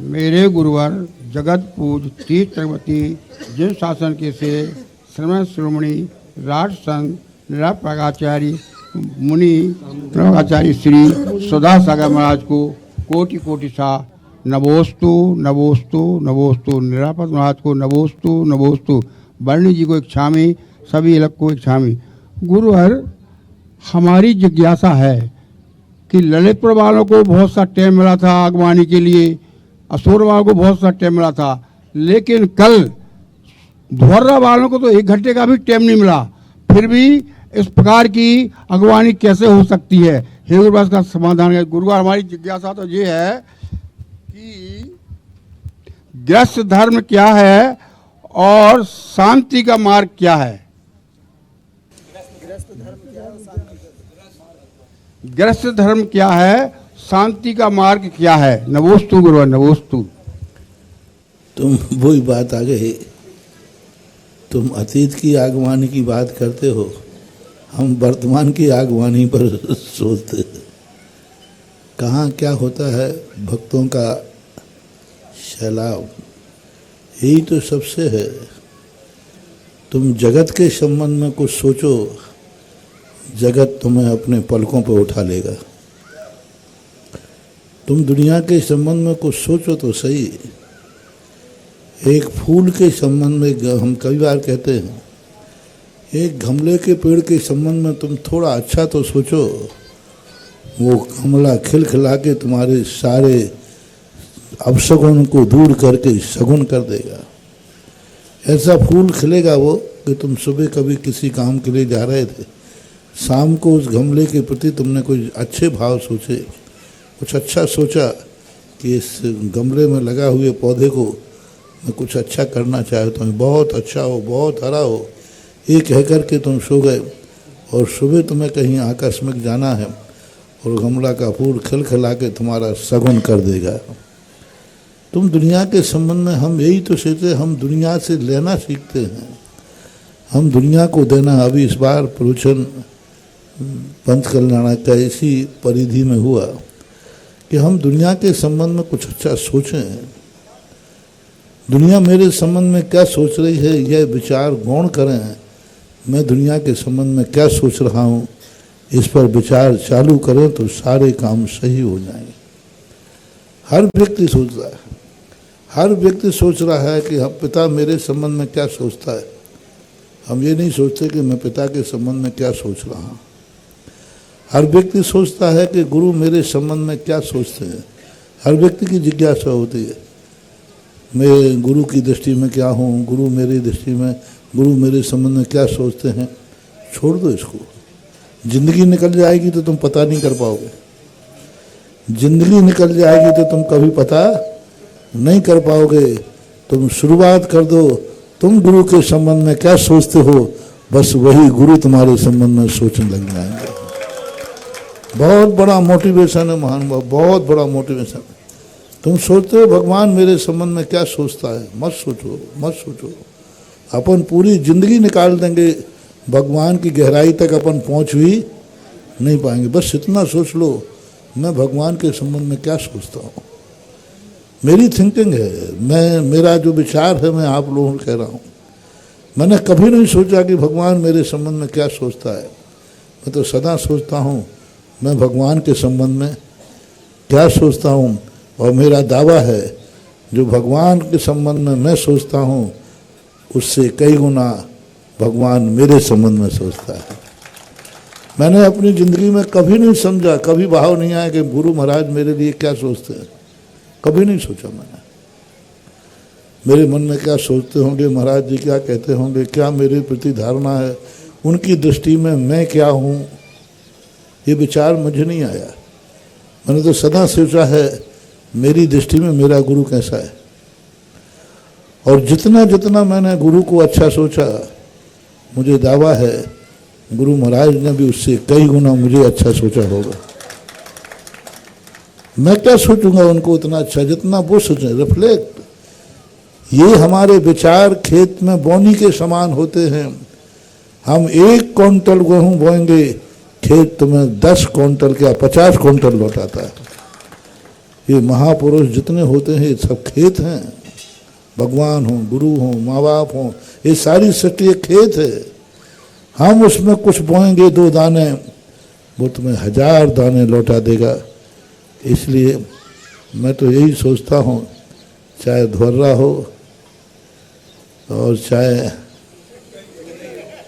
मेरे गुरुवर जगत पूज तीर्थ चक्रवर्ती जिन शासन के से श्रवण शिरोमणि राज संघ निराप्रगाचार्य मुनि प्रगाचार्य श्री सुधा सागर महाराज को कोटि कोटि सा नमोस्तु नमोस्तु नमोस्तु। निरापद महाराज को नमोस्तु नमोस्तु। वर्णी जी को इच्छामि, सभी अलग को इच्छामि। गुरुवर, हमारी जिज्ञासा है कि ललितपुर वालों को बहुत सा टाइम मिला था आगवानी के लिए, असुर वालों को बहुत सा टाइम मिला था, लेकिन कल धोर्रा वालों को तो 1 घंटे का भी टाइम नहीं मिला। फिर भी इस प्रकार की अगवानी कैसे हो सकती है? हे गुरुवार, का समाधान है। गुरुवार, हमारी जिज्ञासा तो ये है कि गृहस्थ धर्म क्या है और शांति का मार्ग क्या है? गृहस्थ धर्म क्या है, शांति का मार्ग क्या है? नमोस्तु गुरुवार, नमोस्तु। तुम वही बात आ गई, तुम अतीत की आगवानी की बात करते हो, हम वर्तमान की आगवानी पर सोचते हैं। कहाँ क्या होता है भक्तों का सैलाब, यही तो सबसे है। तुम जगत के संबंध में कुछ सोचो, जगत तुम्हें अपने पलकों पर उठा लेगा। तुम दुनिया के संबंध में कुछ सोचो तो सही, एक फूल के संबंध में हम कई बार कहते हैं, एक गमले के पेड़ के संबंध में तुम थोड़ा अच्छा तो सोचो, वो गमला खिलखिला के तुम्हारे सारे अपशगुन को दूर करके सगुन कर देगा। ऐसा फूल खिलेगा वो कि तुम सुबह कभी किसी काम के लिए जा रहे थे, शाम को उस गमले के प्रति तुमने कोई अच्छे भाव सोचे, कुछ अच्छा सोचा कि इस गमले में लगा हुए पौधे को मैं कुछ अच्छा करना चाहता हूँ, बहुत अच्छा हो, बहुत हरा हो, ये कह कर के तुम सो गए और सुबह तुम्हें कहीं आकस्मिक जाना है और गमला का फूल खिलखिला के तुम्हारा सगुन कर देगा। तुम दुनिया के संबंध में हम यही तो सोचते, हम दुनिया से लेना सीखते हैं, हम दुनिया को देना। अभी इस बार प्रवचन पंच कल्याण का इसी परिधि में हुआ कि हम दुनिया के संबंध में कुछ अच्छा सोचें। दुनिया मेरे संबंध में क्या सोच रही है यह विचार गौण करें, मैं दुनिया के संबंध में क्या सोच रहा हूँ इस पर विचार चालू करें तो सारे काम सही हो जाएंगे। हर व्यक्ति सोच रहा है, हर व्यक्ति सोच रहा है कि हम पिता मेरे संबंध में क्या सोचता है। हम ये नहीं सोचते कि मैं पिता के संबंध में क्या सोच रहा हूँ। हर व्यक्ति सोचता है कि गुरु मेरे संबंध में क्या सोचते हैं। हर व्यक्ति की जिज्ञासा होती है, मैं गुरु की दृष्टि में क्या हूँ, गुरु मेरी दृष्टि में, गुरु मेरे संबंध में क्या सोचते हैं। छोड़ दो इसको, जिंदगी निकल जाएगी तो तुम पता नहीं कर पाओगे। जिंदगी निकल जाएगी तो तुम कभी पता नहीं कर पाओगे। तुम शुरुआत कर दो, तुम गुरु के संबंध में क्या सोचते हो, बस वही गुरु तुम्हारे संबंध में सोचने लग जाएंगे। बहुत बड़ा मोटिवेशन है महानुभाव, बहुत बड़ा मोटिवेशन। तुम सोचते हो भगवान मेरे संबंध में क्या सोचता है, मत सोचो, मत सोचो। अपन पूरी जिंदगी निकाल देंगे, भगवान की गहराई तक अपन पहुंच भी नहीं पाएंगे। बस इतना सोच लो, मैं भगवान के संबंध में क्या सोचता हूँ। मेरी थिंकिंग है, मेरा जो विचार है मैं आप लोगों को कह रहा हूँ। मैंने कभी नहीं सोचा कि भगवान मेरे संबंध में क्या सोचता है। मैं तो सदा सोचता हूँ मैं भगवान के संबंध में क्या सोचता हूँ, और मेरा दावा है जो भगवान के संबंध में मैं सोचता हूँ उससे कई गुना भगवान मेरे संबंध में सोचता है। मैंने अपनी ज़िंदगी में कभी नहीं समझा, कभी भाव नहीं आया कि गुरु महाराज मेरे लिए क्या सोचते हैं। कभी नहीं सोचा मैंने। मेरे मन में क्या सोचते होंगे, महाराज जी क्या कहते होंगे, क्या मेरे प्रति धारणा है, उनकी दृष्टि में मैं क्या हूँ, ये विचार मुझे नहीं आया। मैंने तो सदा सोचा है मेरी दृष्टि में मेरा गुरु कैसा है। और जितना जितना मैंने गुरु को अच्छा सोचा, मुझे दावा है गुरु महाराज ने भी उससे कई गुना मुझे अच्छा सोचा होगा। मैं क्या सोचूंगा उनको उतना अच्छा जितना वो सोचें। रिफ्लेक्ट, ये हमारे विचार खेत में बोनी के समान होते हैं। हम 1 क्विंटल गेहूं बोएंगे, खेत में 10 क्विंटल क्या 50 क्विंटल लौटाता है। ये महापुरुष जितने होते हैं ये सब खेत हैं। भगवान हो, गुरु हो, माँ बाप हो, ये सारी सृष्टि एक खेत है। हम उसमें कुछ बोएंगे 2 दाने, वो तुम्हें 1000 दाने लौटा देगा। इसलिए मैं तो यही सोचता हूँ, चाहे धुर्रा हो और चाहे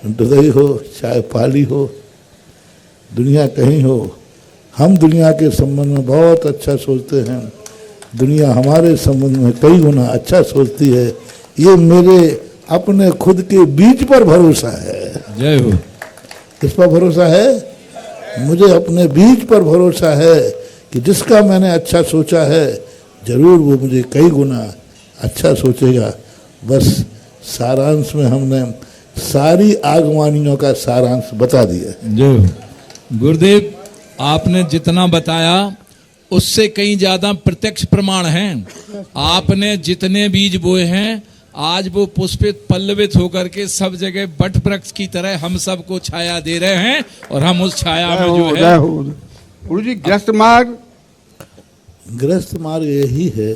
दुधई हो, चाहे पाली हो, दुनिया कहीं हो, हम दुनिया के संबंध में बहुत अच्छा सोचते हैं। दुनिया हमारे संबंध में कई गुना अच्छा सोचती है। ये मेरे अपने खुद के बीज पर भरोसा है। जय हो। किस पर भरोसा है? मुझे अपने बीज पर भरोसा है कि जिसका मैंने अच्छा सोचा है जरूर वो मुझे कई गुना अच्छा सोचेगा। बस सारांश में हमने सारी आगवानियों का सारांश बता दिया। जय हो। गुरुदेव, आपने जितना बताया उससे कहीं ज्यादा प्रत्यक्ष प्रमाण हैं। आपने जितने बीज बोए हैं आज वो पुष्पित पल्लवित होकर के सब जगह बट वृक्ष की तरह हम सबको छाया दे रहे हैं और हम उस छाया में जो है। गुरु जी, गृहस्थ मार्ग यही है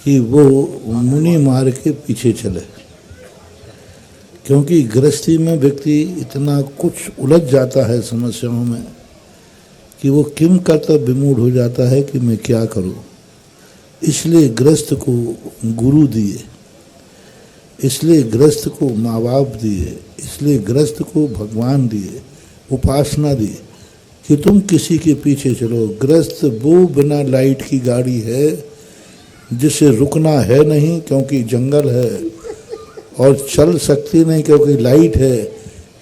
कि वो मुनि मार्ग के पीछे चले, क्योंकि गृहस्थी में व्यक्ति इतना कुछ उलझ जाता है समस्याओं में कि वो किम कर्तव्य विमूढ़ हो जाता है कि मैं क्या करूं। इसलिए गृहस्थ को गुरु दिए, इसलिए गृहस्थ को माँ बाप दिए, इसलिए गृहस्थ को भगवान दिए, उपासना दी कि तुम किसी के पीछे चलो। गृहस्थ वो बिना लाइट की गाड़ी है जिसे रुकना है नहीं क्योंकि जंगल है, और चल सकती नहीं क्योंकि लाइट है,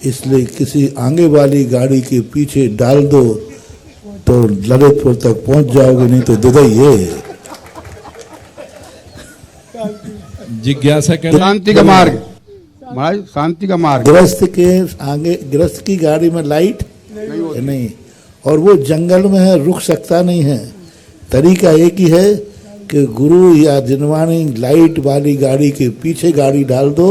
इसलिए किसी आगे वाली गाड़ी के पीछे डाल दो तो ललितपुर तक पहुंच जाओगे, नहीं तो दुबई है। जिज्ञासा के शांति का मार्ग, महाराज शांति का मार्ग। गृहस्थ के आगे, गृहस्थ की गाड़ी में लाइट नहीं, और वो जंगल में है, रुक सकता नहीं है। तरीका एक ही है कि गुरु या जिनवानी लाइट वाली गाड़ी के पीछे गाड़ी डाल दो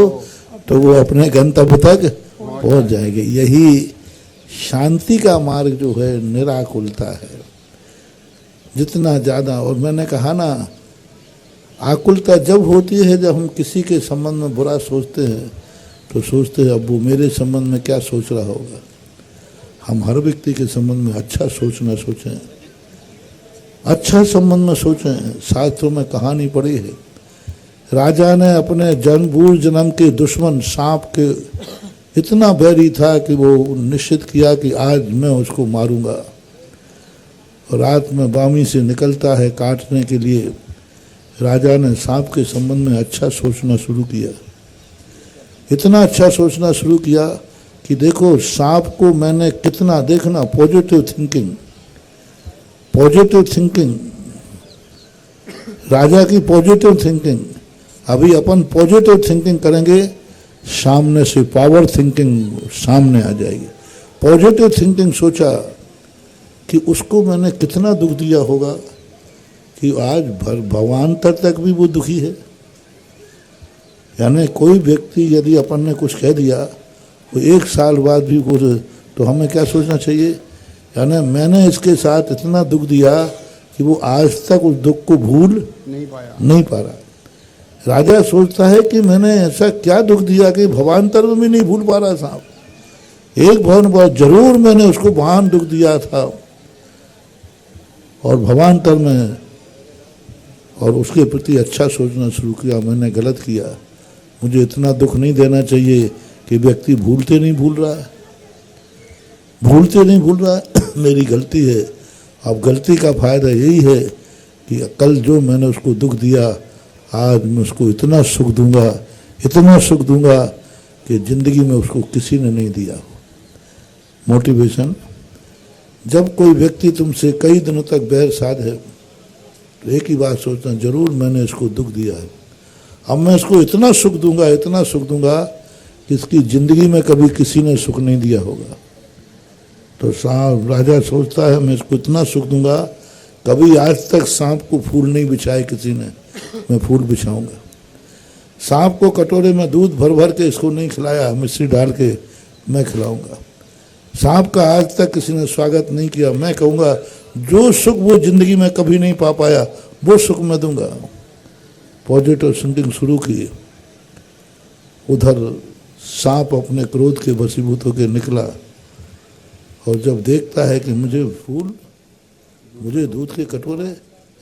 तो वो अपने गंतव्य तक पहुंच जाएगी। यही शांति का मार्ग जो है निराकुलता है। जितना ज़्यादा, और मैंने कहा ना, आकुलता जब होती है जब हम किसी के संबंध में बुरा सोचते हैं, तो सोचते हैं अब वो मेरे संबंध में क्या सोच रहा होगा। हम हर व्यक्ति के संबंध में अच्छा सोचना सोचें, अच्छा संबंध में सोचें। शास्त्रों में कहानी पड़ी है, राजा ने अपने पूर्व जन्म के दुश्मन सांप के इतना बैरी था कि वो निश्चित किया कि आज मैं उसको मारूंगा। और रात में बामी से निकलता है काटने के लिए। राजा ने सांप के संबंध में अच्छा सोचना शुरू किया, इतना अच्छा सोचना शुरू किया कि देखो सांप को मैंने कितना, देखना पॉजिटिव थिंकिंग, पॉजिटिव थिंकिंग, राजा की पॉजिटिव थिंकिंग। अभी अपन पॉजिटिव थिंकिंग करेंगे, सामने से पावर थिंकिंग सामने आ जाएगी। पॉजिटिव थिंकिंग सोचा कि उसको मैंने कितना दुख दिया होगा कि आज भगवान तक भी वो दुखी है। यानी कोई व्यक्ति यदि अपन ने कुछ कह दिया वो 1 साल बाद भी कुछ, तो हमें क्या सोचना चाहिए, यानी मैंने इसके साथ इतना दुख दिया कि वो आज तक उस दुख को भूल नहीं पा रहा। राजा सोचता है कि मैंने ऐसा क्या दुख दिया कि भवान्तर में भी नहीं भूल पा रहा साहब। एक बहुत जरूर मैंने उसको महान दुख दिया था और भवान्तर में, और उसके प्रति अच्छा सोचना शुरू किया, मैंने गलत किया, मुझे इतना दुख नहीं देना चाहिए कि व्यक्ति भूलते नहीं भूल रहा है, भूलते नहीं भूल रहा है। मेरी गलती है। अब गलती का फायदा यही है कि कल जो मैंने उसको दुख दिया, आज मैं उसको इतना सुख दूंगा, इतना सुख दूंगा कि जिंदगी में उसको किसी ने नहीं दिया हो। मोटिवेशन, जब कोई व्यक्ति तुमसे कई दिनों तक बैर साध है तो एक ही बात सोचना, जरूर मैंने इसको दुख दिया है, अब मैं इसको इतना सुख दूंगा, इतना सुख दूंगा कि इसकी जिंदगी में कभी किसी ने सुख नहीं दिया होगा। तो सांप, राजा सोचता है मैं इसको इतना सुख दूंगा, कभी आज तक सांप को फूल नहीं बिछाए किसी ने, मैं फूल बिछाऊंगा। सांप को कटोरे में दूध भर भर के इसको नहीं खिलाया, मिश्री डाल के मैं खिलाऊंगा। सांप का आज तक किसी ने स्वागत नहीं किया, मैं कहूँगा जो सुख वो जिंदगी में कभी नहीं पा पाया वो सुख मैं दूंगा। पॉजिटिव थिंकिंग शुरू की। उधर सांप अपने क्रोध के वशीभूत होकर निकला और जब देखता है कि मुझे फूल, मुझे दूध के कटोरे,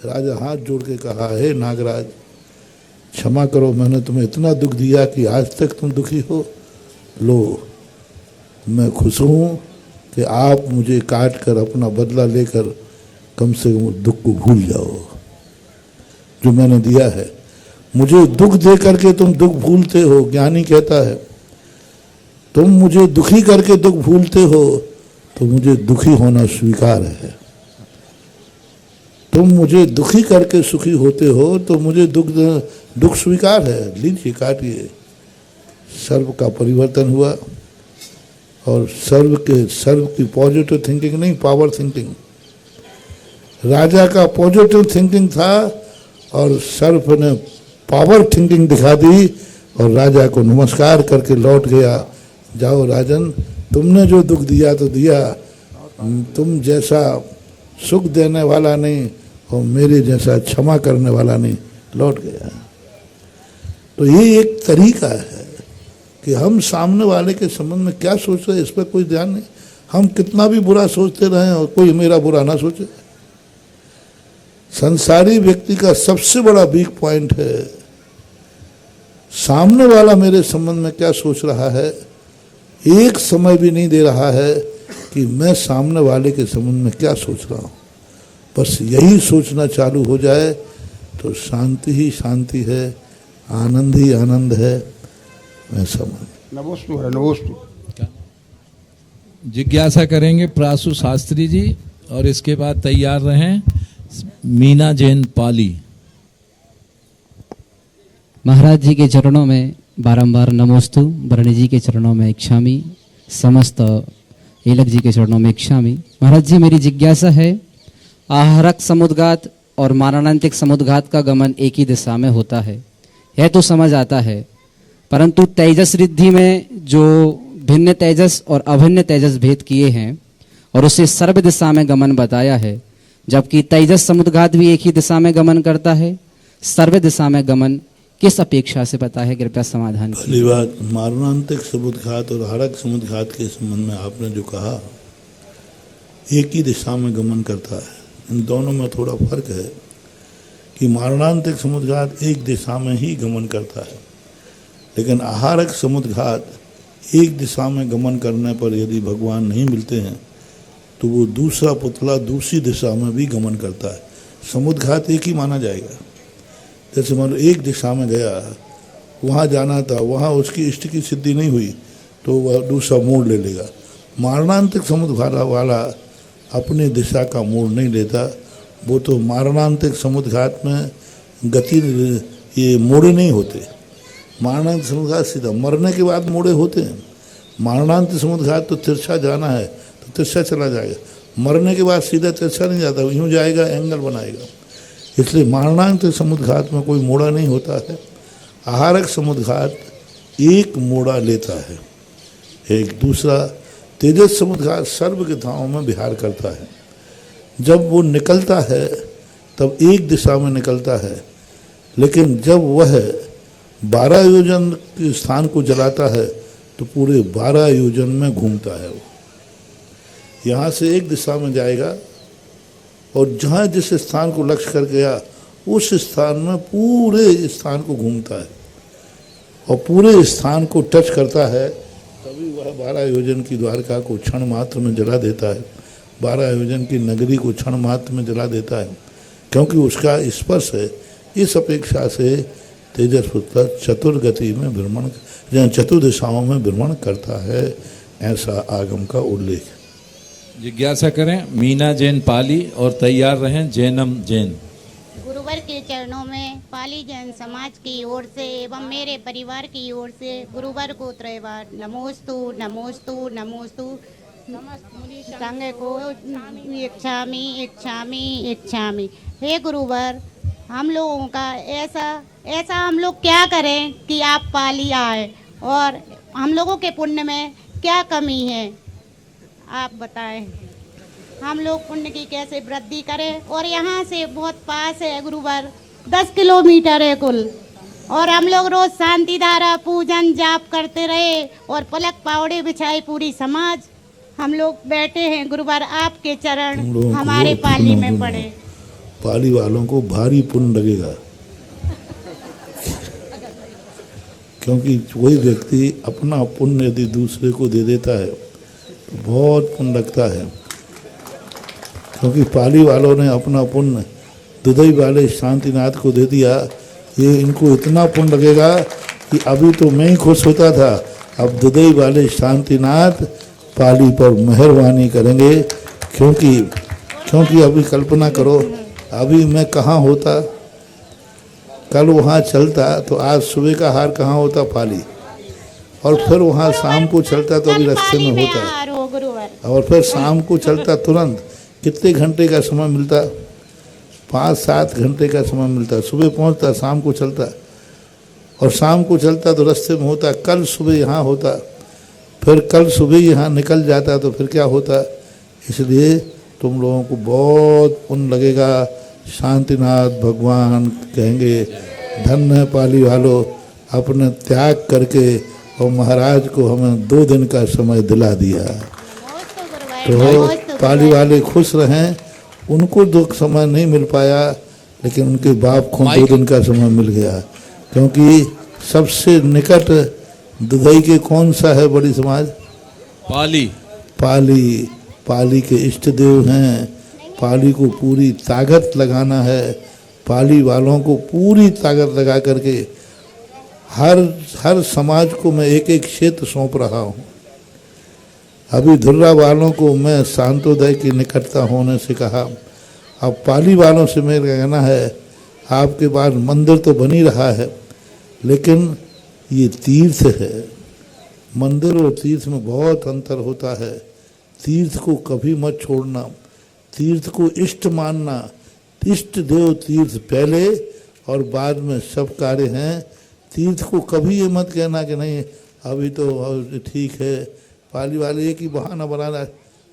राजा हाथ जोड़ के कहा, हे नागराज क्षमा करो, मैंने तुम्हें इतना दुख दिया कि आज तक तुम दुखी हो। लो, मैं खुश हूँ कि आप मुझे काट कर अपना बदला लेकर कम से कम दुख को भूल जाओ जो मैंने दिया है। मुझे दुख दे करके तुम दुख भूलते हो, ज्ञानी कहता है, तुम मुझे दुखी करके दुख भूलते हो तो मुझे दुखी होना स्वीकार है। तुम मुझे दुखी करके सुखी होते हो तो मुझे दुख स्वीकार है। लीजिए काटिए। सर्व का परिवर्तन हुआ और सर्व की पॉजिटिव थिंकिंग नहीं, पावर थिंकिंग। राजा का पॉजिटिव थिंकिंग था और सर्व ने पावर थिंकिंग दिखा दी और राजा को नमस्कार करके लौट गया। जाओ राजन, तुमने जो दुख दिया तो दिया, तुम जैसा सुख देने वाला नहीं और मेरे जैसा क्षमा करने वाला नहीं, लौट गया। तो ये एक तरीका है कि हम सामने वाले के संबंध में क्या सोच रहे हैं इस पर कोई ध्यान नहीं। हम कितना भी बुरा सोचते रहें और कोई मेरा बुरा ना सोचे, संसारी व्यक्ति का सबसे बड़ा वीक पॉइंट है सामने वाला मेरे संबंध में क्या सोच रहा है, एक समय भी नहीं दे रहा है कि मैं सामने वाले के संबंध में क्या सोच रहा हूँ। बस यही सोचना चालू हो जाए तो शांति ही शांति है, आनंद ही आनंद है। मैं समझ नमोस्तु है, नमोस्तु। जिज्ञासा करेंगे प्रासु शास्त्री जी और इसके बाद तैयार रहें मीना जैन पाली। महाराज जी के चरणों में बारंबार नमोस्तु, बरणी जी के चरणों में इक्षामी, समस्त एलक जी के चरणों में इक्षामी। महाराज जी, मेरी जिज्ञासा है, आहारक समुद्घात और मारणांतिक समुद्घात का गमन एक ही दिशा में होता है, यह तो समझ आता है, परंतु तेजस रिद्धि में जो भिन्न तेजस और अभिन्न तेजस भेद किए हैं और उसे सर्व दिशा में गमन बताया है, जबकि तेजस समुद्घात भी एक ही दिशा में गमन करता है, सर्व दिशा में गमन किस अपेक्षा से पता है? कृपया समाधान कीजिए। पहली बात, मारणांतिक समुद्घात और हारक समुद्घात के संबंध में आपने जो कहा एक ही दिशा में गमन करता है, इन दोनों में थोड़ा फर्क है कि मारणांतिक समुद्घात एक दिशा में ही गमन करता है, लेकिन आहारक समुद्घात एक दिशा में गमन करने पर यदि भगवान नहीं मिलते हैं तो वो दूसरा पुतला दूसरी दिशा में भी गमन करता है। समुद्घात एक ही माना जाएगा। जैसे मान लो एक दिशा में गया, वहाँ जाना था, वहाँ उसकी इष्ट की सिद्धि नहीं हुई तो वह दूसरा मोड़ ले लेगा। मारणांतिक समुद्घात वाला अपने दिशा का मोड़ नहीं लेता, वो तो मारणांतिक समुद्घात में गति ये मोड़े नहीं होते। मारणांतिक समुद्घात सीधा मरने के बाद मोड़े होते हैं। मारणांतिक समुद्घात तो तिरछा जाना है तो तिरछा चला जाएगा, मरने के बाद सीधा तिरछा नहीं जाता, यूँ जाएगा, एंगल बनाएगा। इसलिए मारणांतिक समुद्घात में कोई मोड़ा नहीं होता है। आहारक समुद्घात एक मोड़ा लेता है। एक दूसरा तेजस समुद्घात सर्व दिशाओं में विहार करता है। जब वो निकलता है तब एक दिशा में निकलता है, लेकिन जब वह 12 योजन के स्थान को जलाता है तो पूरे 12 योजन में घूमता है। वो यहाँ से एक दिशा में जाएगा और जहाँ जिस स्थान को लक्ष्य कर गया उस स्थान में पूरे स्थान को घूमता है और पूरे स्थान को टच करता है, तभी वह 12 योजन की द्वारका को क्षण मात्र में जला देता है, 12 योजन की नगरी को क्षण मात्र में जला देता है, क्योंकि उसका स्पर्श है। इस अपेक्षा से तेजस पुत्र चतुर्गति में भ्रमण, चतुर्दिशाओं में भ्रमण करता है, ऐसा आगम का उल्लेख है। जिज्ञासा करें मीना जैन पाली और तैयार रहें जैनम जैन। गुरुवर के चरणों में पाली जैन समाज की ओर से एवं मेरे परिवार की ओर से गुरुवर को त्रयवार नमोस्तु नमोस्तु नमोस्तु संघ को इच्छामी इच्छामी इच्छामी। हे गुरुवर, हम लोगों का ऐसा हम लोग क्या करें कि आप पाली आए, और हम लोगों के पुण्य में क्या कमी है आप बताएं। हम लोग पुण्य की कैसे वृद्धि करें, और यहाँ से बहुत पास है गुरुवर, 10 किलोमीटर है कुल, और हम लोग रोज शांति धारा पूजन जाप करते रहे और पलक पावड़े बिछाई पूरी समाज हम लोग बैठे हैं। गुरुवर, आपके चरण हमारे पाली में पड़े। पाली वालों को भारी पुण्य लगेगा, क्योंकि कोई व्यक्ति अपना पुण्य यदि दूसरे को दे देता है तो बहुत पुण्य लगता है। क्योंकि पाली वालों ने अपना पुण्य दुधई वाले शांतिनाथ को दे दिया, ये इनको इतना पुण्य लगेगा कि अभी तो मैं ही खुश होता था, अब दुधई वाले शांतिनाथ पाली पर मेहरबानी करेंगे। क्योंकि अभी कल्पना करो, अभी मैं कहाँ होता, कल वहाँ चलता तो आज सुबह का हार कहाँ होता पाली, और फिर वहाँ शाम को चलता तो अभी रास्ते में होता, और फिर शाम को चलता तुरंत कितने घंटे का समय मिलता, 5-7 घंटे का समय मिलता। सुबह पहुँचता, शाम को चलता, और शाम को चलता तो रास्ते में होता, कल सुबह यहाँ होता, फिर कल सुबह यहाँ निकल जाता तो फिर क्या होता। इसलिए तुम लोगों को बहुत पुण्य लगेगा। शांतिनाथ भगवान कहेंगे धन्य है पाली वालों, अपने त्याग करके और महाराज को हमें 2 दिन का समय दिला दिया। तो पाली वाले खुश रहें, उनको दो समय नहीं मिल पाया, लेकिन उनके बाप को 2 दिन का समय मिल गया, क्योंकि सबसे निकट दुबई के कौन सा है बड़ी समाज? पाली के इष्ट देव हैं। पाली को पूरी ताकत लगाना है, पाली वालों को पूरी ताकत लगा करके हर समाज को मैं एक एक क्षेत्र सौंप रहा हूँ। अभी धुर्रा वालों को मैं शांतोदय की निकटता होने से कहा, अब पाली वालों से मेरा कहना है, आपके पास मंदिर तो बन ही रहा है, लेकिन ये तीर्थ है। मंदिर और तीर्थ में बहुत अंतर होता है। तीर्थ को कभी मत छोड़ना, तीर्थ को इष्ट मानना। इष्ट देव तीर्थ पहले और बाद में सब कार्य हैं। तीर्थ को कभी ये मत कहना कि नहीं अभी तो ठीक है, पाली वाले एक ही बहाना बना रहा है,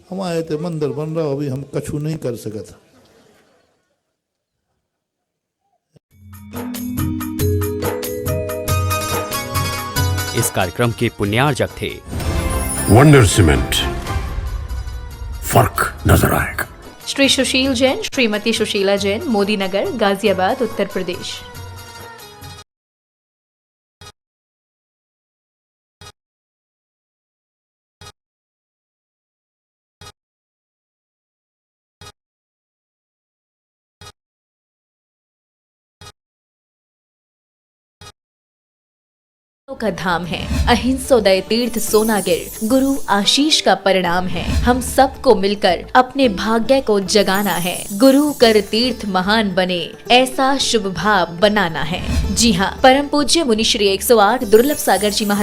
हम आए थे मंदिर बन रहा, अभी हम कछु नहीं कर सकते। इस कार्यक्रम के पुण्यार्जक थे वंडर सीमेंट, फर्क नजर आएगा। श्री सुशील जैन, श्रीमती सुशीला जैन, मोदी नगर, गाजियाबाद, उत्तर प्रदेश। का धाम है, अहिंसोदय तीर्थ सोनागिर गुरु आशीष का परिणाम है। हम सबको मिलकर अपने भाग्य को जगाना है, गुरु कर तीर्थ महान बने, ऐसा शुभ भाव बनाना है। जी हाँ, परम पूज्य मुनि श्री 108 दुर्लभ सागर जी महाराज